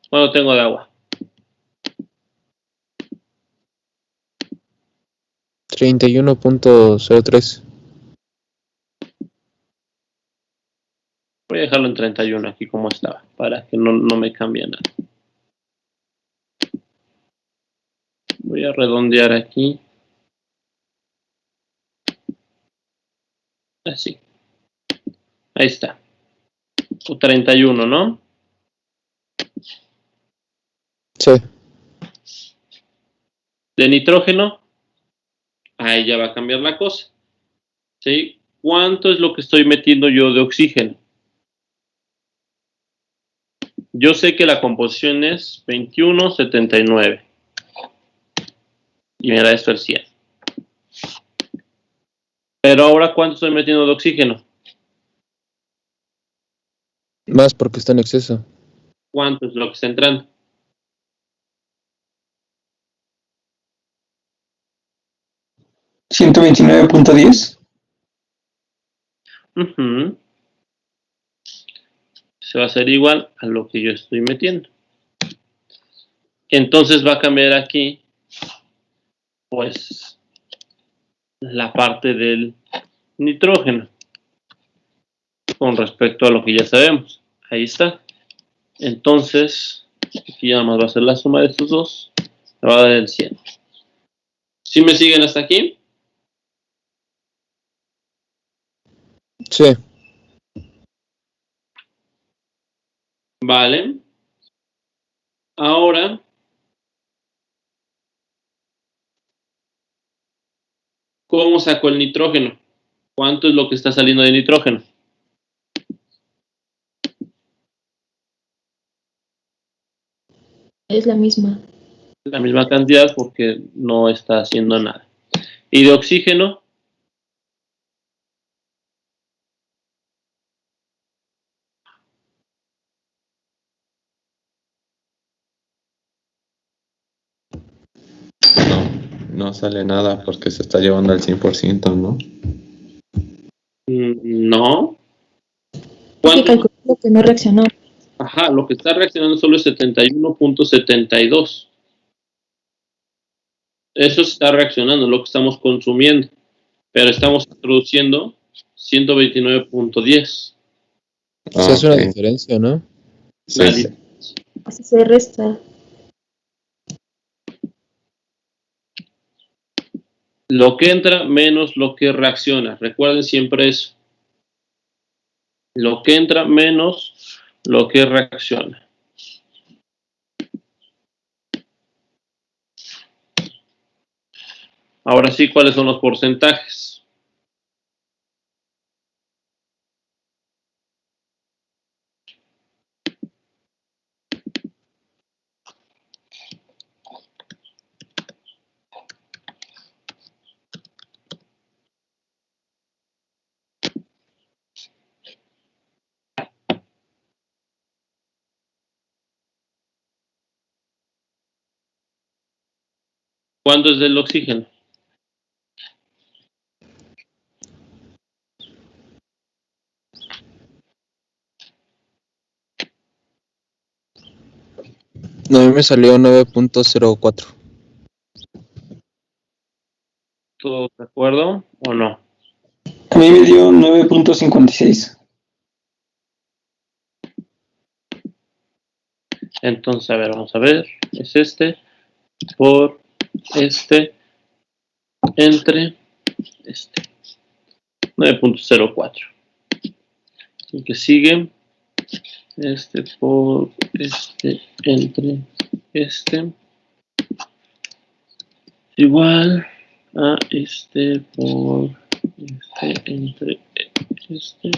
¿Cuánto tengo de agua? 31.03. Voy a dejarlo en 31 aquí como estaba, para que no me cambie nada. Voy a redondear aquí. Así. Ahí está. O 31, ¿no? Sí. De nitrógeno, ahí ya va a cambiar la cosa. ¿Sí? ¿Cuánto es lo que estoy metiendo yo de oxígeno? Yo sé que la composición es 21,79. Y mira, esto es 100. Pero ahora, ¿cuánto estoy metiendo de oxígeno? Más porque está en exceso. ¿Cuánto es lo que está entrando? $129.10. Se va a hacer igual a lo que yo estoy metiendo. Entonces va a cambiar aquí, pues, la parte del nitrógeno con respecto a lo que ya sabemos. Ahí está. Entonces, aquí nada más va a ser la suma de estos dos. Me va a dar el 100. ¿Sí me siguen hasta aquí? Sí. Vale. Ahora, ¿cómo saco el nitrógeno? ¿Cuánto es lo que está saliendo de nitrógeno? Es la misma. La misma cantidad porque no está haciendo nada. ¿Y de oxígeno? No sale nada porque se está llevando al 100%, ¿no? No. Es que ¿Cuánto? calculó lo que no reaccionó. Ajá, lo que está reaccionando solo es 71.72. Eso está reaccionando, lo que estamos consumiendo. Pero estamos introduciendo 129.10. Se hace una Ok. diferencia, ¿no? Sí, La sí. diferencia. Así se resta. Lo que entra menos lo que reacciona. Recuerden siempre eso. Lo que entra menos lo que reacciona. Ahora sí, ¿cuáles son los porcentajes? ¿Cuánto es del oxígeno? No, a mí me salió 9.04. ¿Todos de acuerdo o no? A mí me dio 9.56. Entonces, a ver, vamos a ver. Es este por este entre este. 9.04. El que sigue, este por este entre este, igual a este por este entre este.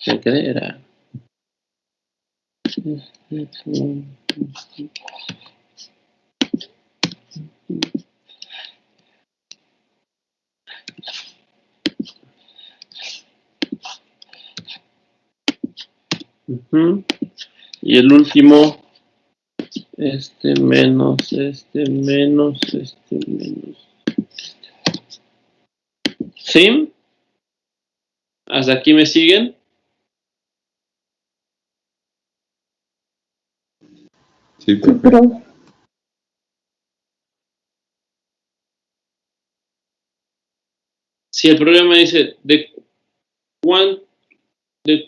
Me quedé era y el último este menos este menos este menos. ¿Sí? ¿Hasta aquí me siguen? Sí, profe. Pero Si el problema dice de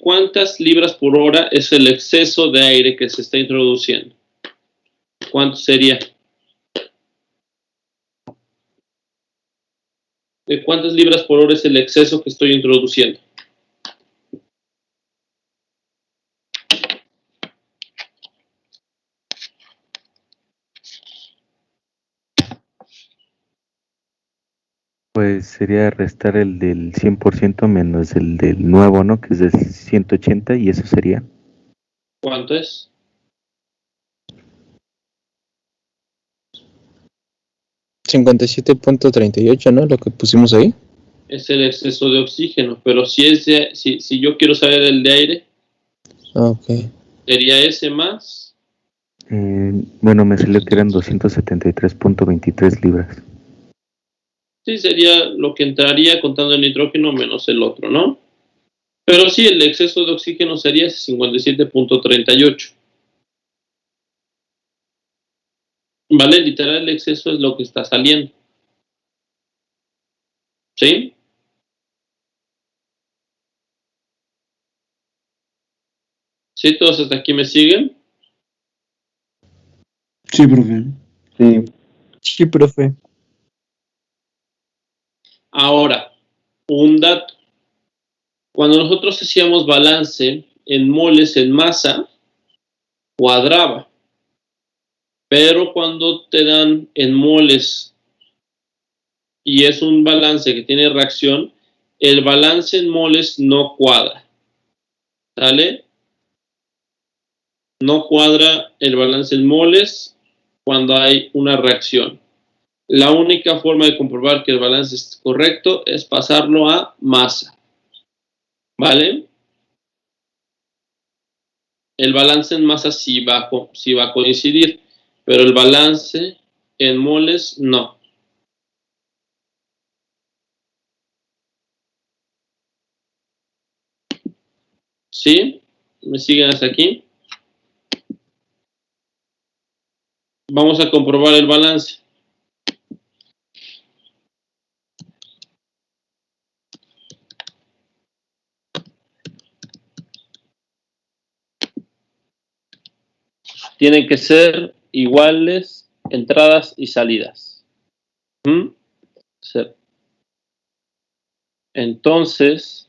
cuántas libras por hora es el exceso de aire que se está introduciendo. ¿Cuánto sería? ¿De cuántas libras por hora es el exceso que estoy introduciendo? Pues sería restar el del 100% menos el del nuevo, ¿no? Que es del 180 y eso sería. ¿Cuánto es? 57.38, ¿no? Lo que pusimos ahí. Es el exceso de oxígeno, pero si yo quiero saber el de aire, Ok. sería ese más. Bueno, me salió que eran 273.23 libras. Sí, sería lo que entraría contando el nitrógeno menos el otro, ¿no? Pero sí, el exceso de oxígeno sería ese 57.38. ¿Vale? Literal, el exceso es lo que está saliendo. ¿Sí? ¿Sí? ¿Todos hasta aquí me siguen? Sí, profe. Sí. Sí, profe. Ahora, un dato. Cuando nosotros hacíamos balance en moles en masa, cuadraba. Pero cuando te dan en moles y es un balance que tiene reacción, el balance en moles no cuadra. ¿Sale? No cuadra el balance en moles cuando hay una reacción. La única forma de comprobar que el balance es correcto es pasarlo a masa. ¿Vale? El balance en masa sí va a coincidir, pero el balance en moles no. ¿Sí? ¿Me siguen hasta aquí? Vamos a comprobar el balance. Tienen que ser iguales entradas y salidas. Entonces,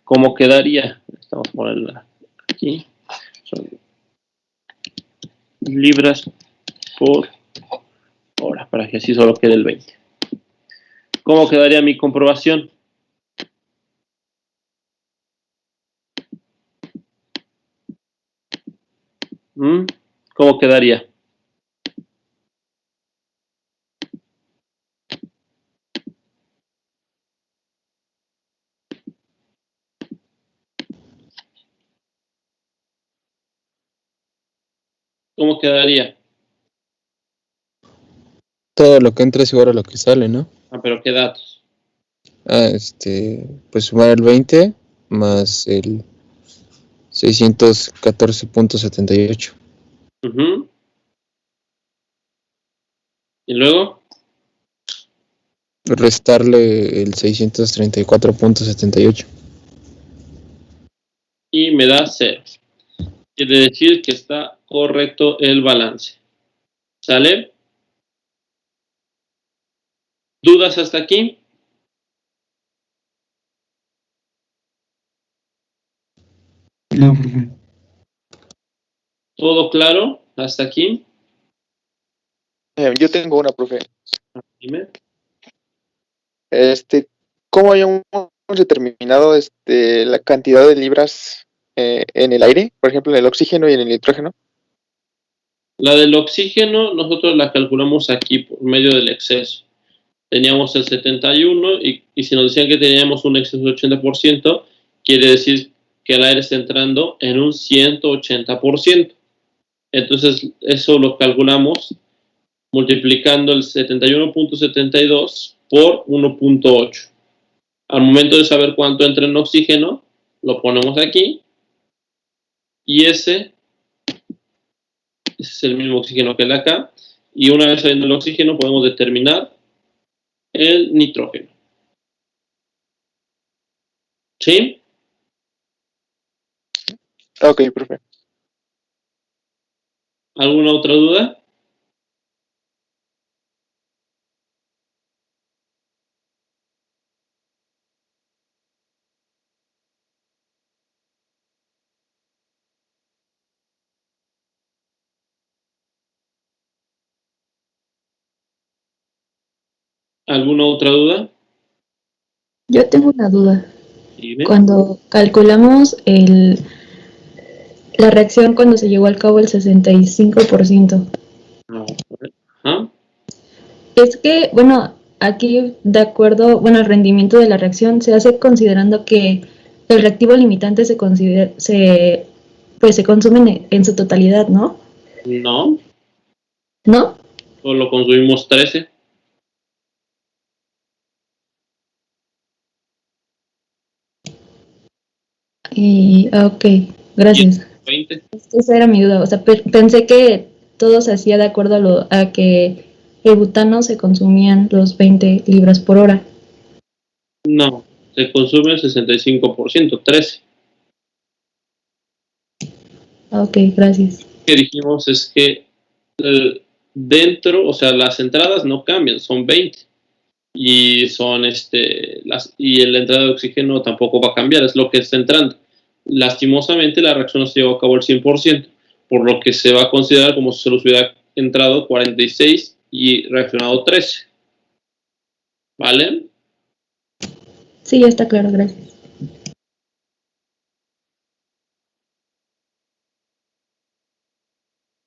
¿cómo quedaría? Estamos a ponerla aquí. Son libras por hora, para que así solo quede el 20. ¿Cómo quedaría mi comprobación? ¿Cómo quedaría? ¿Cómo quedaría? Todo lo que entra es igual a lo que sale, ¿no? Pero ¿qué datos? Pues sumar el 20 más el 614.78. ¿Y luego? Restarle el 634.78. Y me da 0. Quiere decir que está correcto el balance. ¿Sale? ¿Dudas hasta aquí? No, profe. ¿Todo claro hasta aquí? Yo tengo una, profe. Dime. ¿Cómo hayamos determinado la cantidad de libras en el aire? Por ejemplo, en el oxígeno y en el nitrógeno. La del oxígeno nosotros la calculamos aquí por medio del exceso. Teníamos el 71 y si nos decían que teníamos un exceso de 80%, quiere decir que el aire está entrando en un 180%. Entonces eso lo calculamos multiplicando el 71.72 por 1.8. Al momento de saber cuánto entra en oxígeno, lo ponemos aquí y ese es el mismo oxígeno que el de acá. Y una vez sabiendo el oxígeno podemos determinar el nitrógeno. ¿Sí? Ok, profe. ¿Alguna otra duda? ¿Alguna otra duda? Yo tengo una duda. Dime. Cuando calculamos la reacción cuando se llevó a cabo el 65%. ¿Ah? Es que, bueno, aquí de acuerdo, bueno, el rendimiento de la reacción se hace considerando que el reactivo limitante se consume en su totalidad, ¿no? No. ¿No? Solo consumimos 13. Ok, gracias. 20. Esa era mi duda, o sea, pensé que todo se hacía de acuerdo a que el butano se consumían los 20 libras por hora. No, se consume el 65%, 13. Ok, gracias. Lo que dijimos es que dentro, o sea, las entradas no cambian, son 20. Y son y la entrada de oxígeno tampoco va a cambiar, es lo que está entrando. Lastimosamente la reacción no se llevó a cabo al 100%, por lo que se va a considerar como si se los hubiera entrado 46 y reaccionado 13. ¿Vale? Sí, ya está claro, gracias.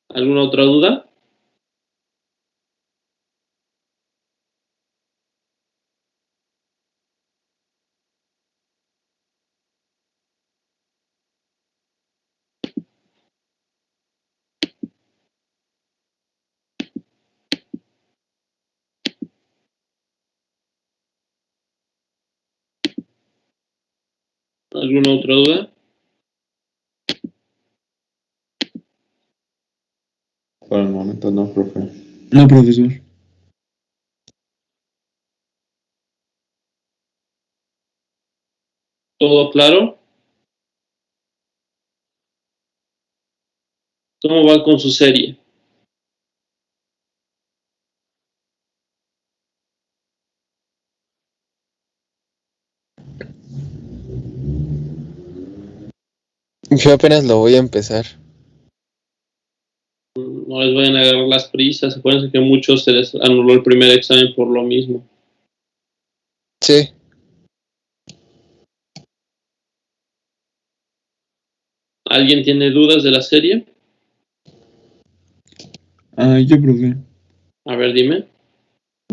¿Alguna otra duda? ¿Alguna otra duda? Por el momento no, profe. No, profesor. ¿Todo claro? ¿Cómo va con su serie? Yo apenas lo voy a empezar. No les vayan a agarrar las prisas. Acuérdense que a muchos se les anuló el primer examen por lo mismo. Sí. ¿Alguien tiene dudas de la serie? Yo, profe. A ver, dime.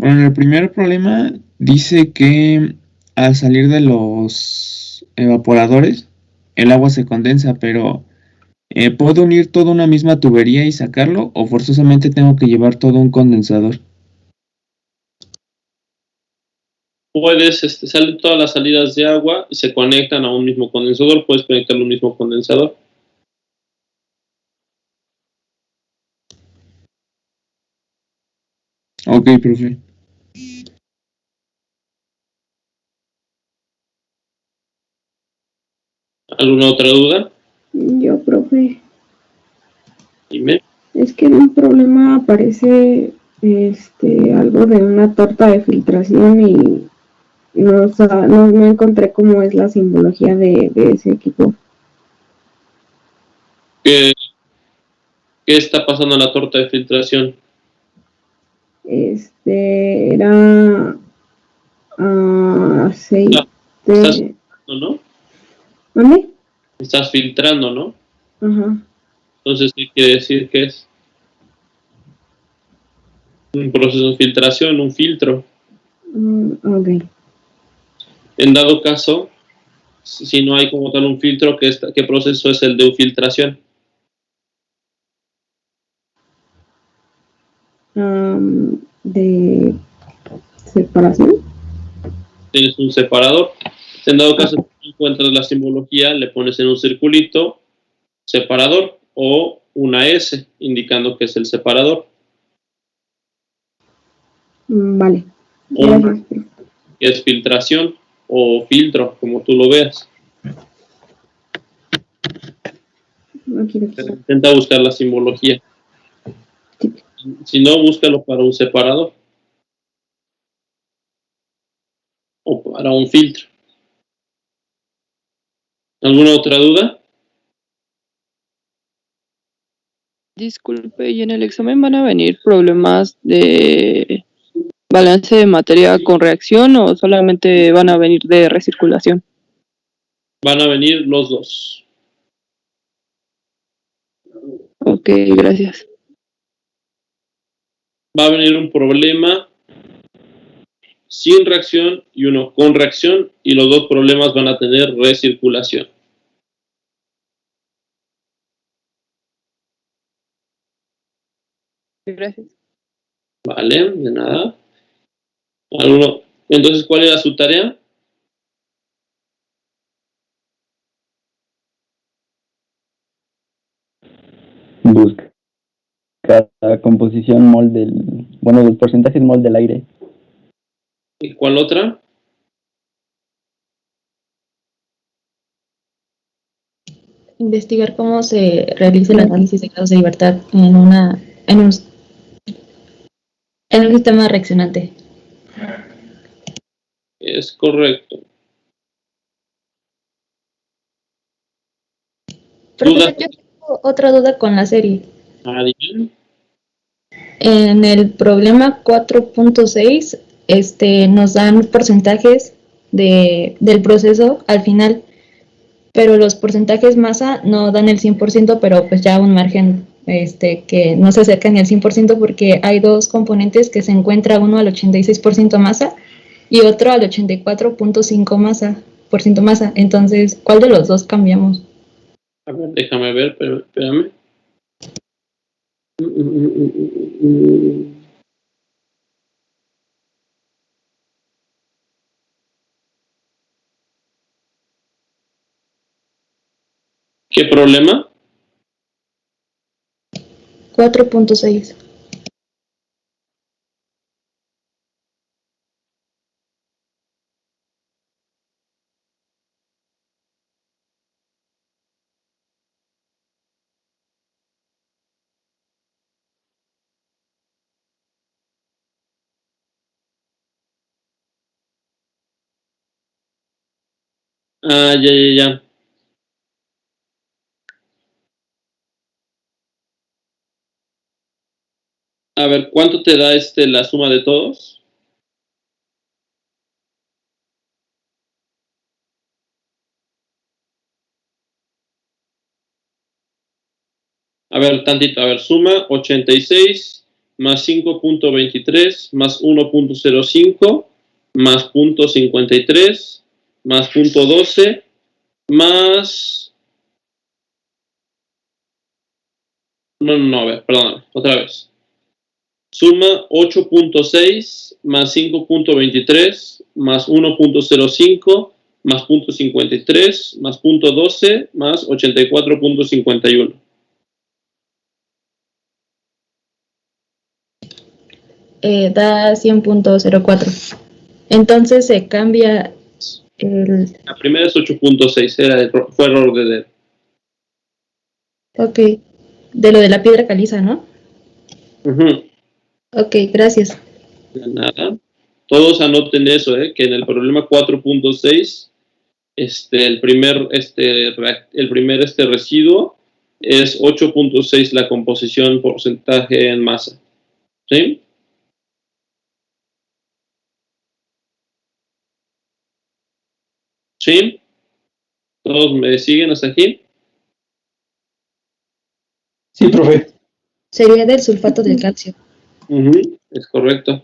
Bueno, el primer problema dice que al salir de los evaporadores, el agua se condensa, pero ¿puedo unir toda una misma tubería y sacarlo o forzosamente tengo que llevar todo un condensador? Puedes, salen todas las salidas de agua y se conectan a un mismo condensador. Puedes conectarle un mismo condensador. Ok, profe. ¿Alguna otra duda? Yo, profe, Dime. es que en un problema aparece algo de una torta de filtración y no encontré cómo es la simbología de ese equipo. ¿Qué está pasando en la torta de filtración? Era aceite. Estás filtrando, ¿no? ¿Dónde? Estás filtrando, ¿no? Ajá. Entonces, ¿qué quiere decir que es? Un proceso de filtración, un filtro. Ok. En dado caso, si no hay como tal un filtro, ¿qué proceso es el de filtración? De separación. Tienes un separador. En dado caso, si encuentras la simbología, le pones en un circulito separador o una S, indicando que es el separador. Vale. O una que es filtración o filtro, como tú lo veas. Pero intenta buscar la simbología. Si no, búscalo para un separador o para un filtro. ¿Alguna otra duda? Disculpe, ¿y en el examen van a venir problemas de balance de materia con reacción o solamente van a venir de recirculación? Van a venir los dos. Ok, gracias. Va a venir un problema sin reacción y uno con reacción, y los dos problemas van a tener recirculación. Gracias. Vale, de nada. Entonces, ¿cuál era su tarea? Busca la composición mol los porcentajes mol del aire. ¿Y cuál otra? Investigar cómo se realiza el análisis de grados de libertad en un sistema reaccionante. Es correcto. Profesor, yo tengo tengo otra duda con la serie. Dime. En el problema 4.6, nos dan porcentajes del proceso al final, pero los porcentajes masa no dan el 100%, pero pues ya un margen que no se acerca ni al 100% porque hay dos componentes que se encuentra uno al 86% masa y otro al 84.5% masa. Entonces, ¿cuál de los dos cambiamos? A ver, déjame ver, pero espérame. ¿Qué problema? 4.6. Ya. A ver, ¿cuánto te da la suma de todos? A ver, tantito, a ver, suma 86 más 5.23 más 1.05 más 0.53 más 0.12 más... No, a ver, perdón, otra vez. Suma 8.6 más 5.23 más 1.05 más 0.53 más 0.12 más 84.51. Da 100.04. Entonces se cambia el... La primera es 8.6, fue error de dedo. Ok, de lo de la piedra caliza, ¿no? Ok, gracias. De nada. Todos anoten eso, que en el problema 4.6 el primer residuo es 8.6 la composición porcentaje en masa. ¿Sí? ¿Sí? ¿Todos me siguen hasta aquí? Sí, profe. Sería del sulfato del calcio. Es correcto.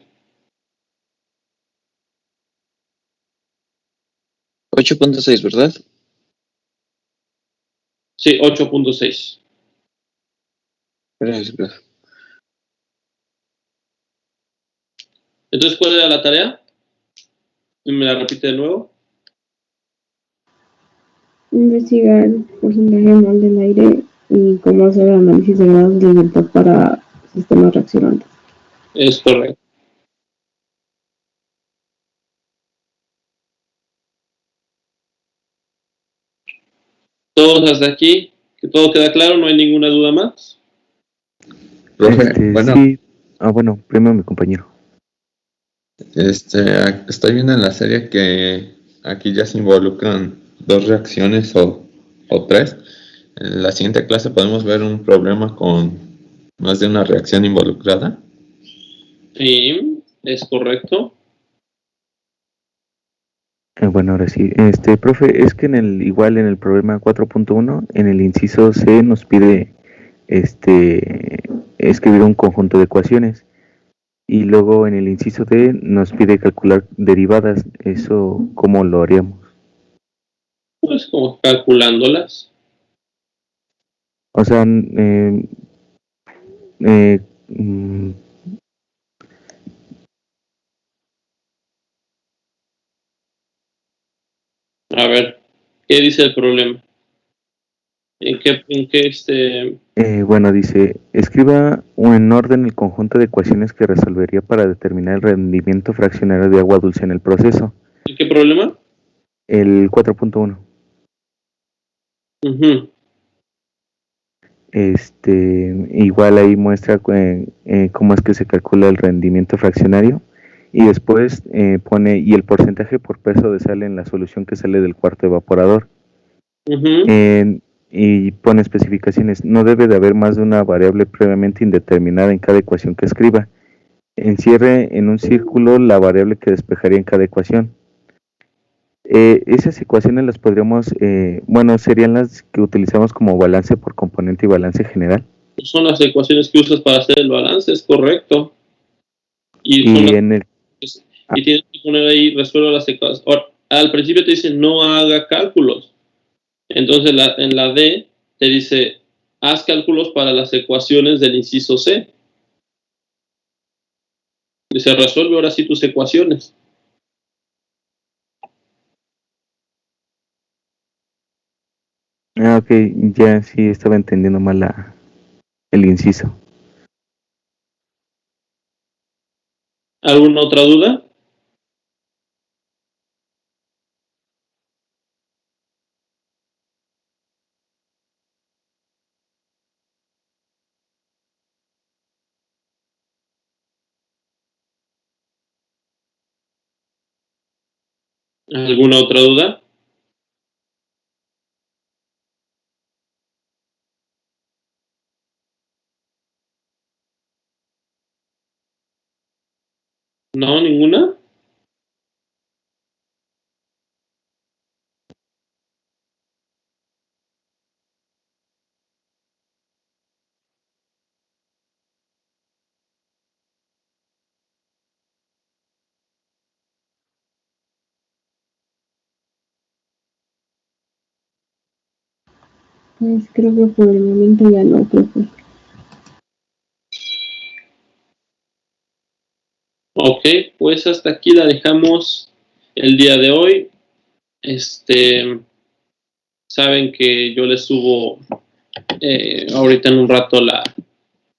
8.6, ¿verdad? Sí, 8.6. Gracias. Entonces, ¿cuál era la tarea? ¿Me la repite de nuevo? Investigar el porcentaje anual del aire y cómo hacer el análisis de grados de libertad para sistemas reaccionantes. Es correcto. ¿Todos hasta aquí? ¿Que todo queda claro? ¿No hay ninguna duda más? Profe, bueno. Sí. Bueno, primero mi compañero. Estoy viendo en la serie que aquí ya se involucran dos reacciones o tres. En la siguiente clase podemos ver un problema con más de una reacción involucrada. Sí, es correcto. Bueno, ahora sí. Profe, es que igual en el problema 4.1, en el inciso C nos pide escribir un conjunto de ecuaciones. Y luego en el inciso D nos pide calcular derivadas. ¿Eso cómo lo haríamos? Pues como calculándolas. O sea, A ver, ¿qué dice el problema? ¿En qué bueno, dice, escriba en orden el conjunto de ecuaciones que resolvería para determinar el rendimiento fraccionario de agua dulce en el proceso. ¿En qué problema? El 4.1. Igual ahí muestra cómo es que se calcula el rendimiento fraccionario y después pone y el porcentaje por peso de sal en la solución que sale del cuarto evaporador. y pone especificaciones. No debe de haber más de una variable previamente indeterminada en cada ecuación que escriba. Encierre en un círculo la variable que despejaría en cada ecuación. Esas ecuaciones las podríamos, serían las que utilizamos como balance por componente y balance general. Son las ecuaciones que usas para hacer el balance, es correcto. Y tienes que poner ahí, resuelva las ecuaciones. Ahora, al principio te dice no haga cálculos. Entonces en la D te dice haz cálculos para las ecuaciones del inciso C. Dice resuelve ahora sí tus ecuaciones. Ok, ya sí estaba entendiendo mal el inciso. ¿Alguna otra duda? ¿Alguna otra duda? ¿No? ¿Ninguna? Pues creo que por el momento ya no, profe. Ok, pues hasta aquí la dejamos el día de hoy. Saben que yo les subo ahorita en un rato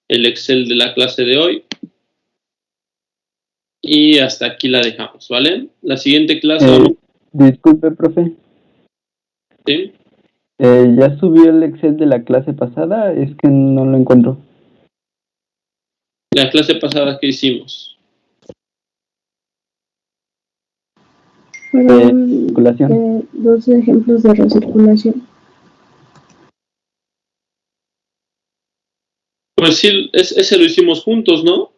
el Excel de la clase de hoy. Y hasta aquí la dejamos, ¿vale? La siguiente clase Disculpe, profe. ¿Sí? ¿Ya subió el Excel de la clase pasada? Es que no lo encuentro. La clase pasada que hicimos. Fueron 2 ejemplos de recirculación. Pues sí, ese lo hicimos juntos, ¿no?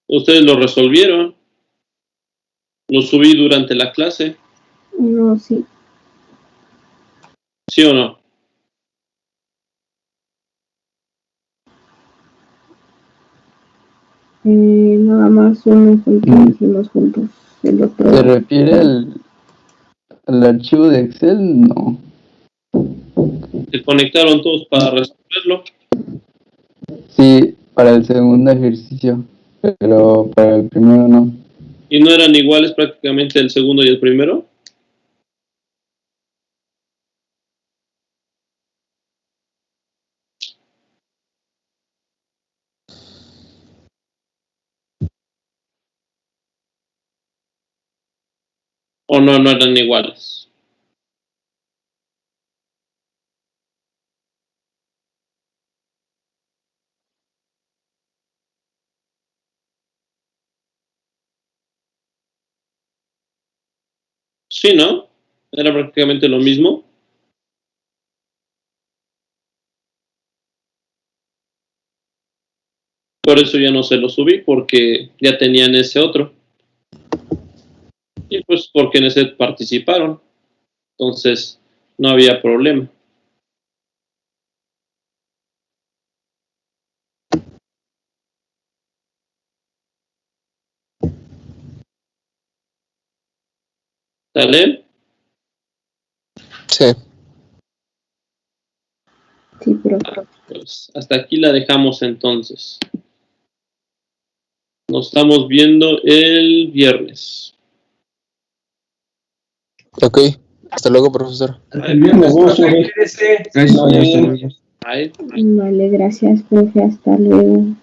Ustedes lo resolvieron. Lo subí durante la clase. No, sí. ¿Sí o no? Nada más uno fue el que hicimos juntos. El otro. ¿Se refiere al archivo de Excel? No. Se conectaron todos para resolverlo. Sí, para el segundo ejercicio, pero para el primero no. ¿Y no eran iguales prácticamente el segundo y el primero? ¿O no eran iguales? Sí, ¿no? Era prácticamente lo mismo. Por eso ya no se lo subí, porque ya tenían ese otro. Y pues porque en ese participaron. Entonces, no había problema. ¿Sale? Sí. Sí, pero pues hasta aquí la dejamos entonces. Nos estamos viendo el viernes. Ok. Hasta luego, profesor. Gracias, hasta luego. Vale, gracias, profe. Hasta luego.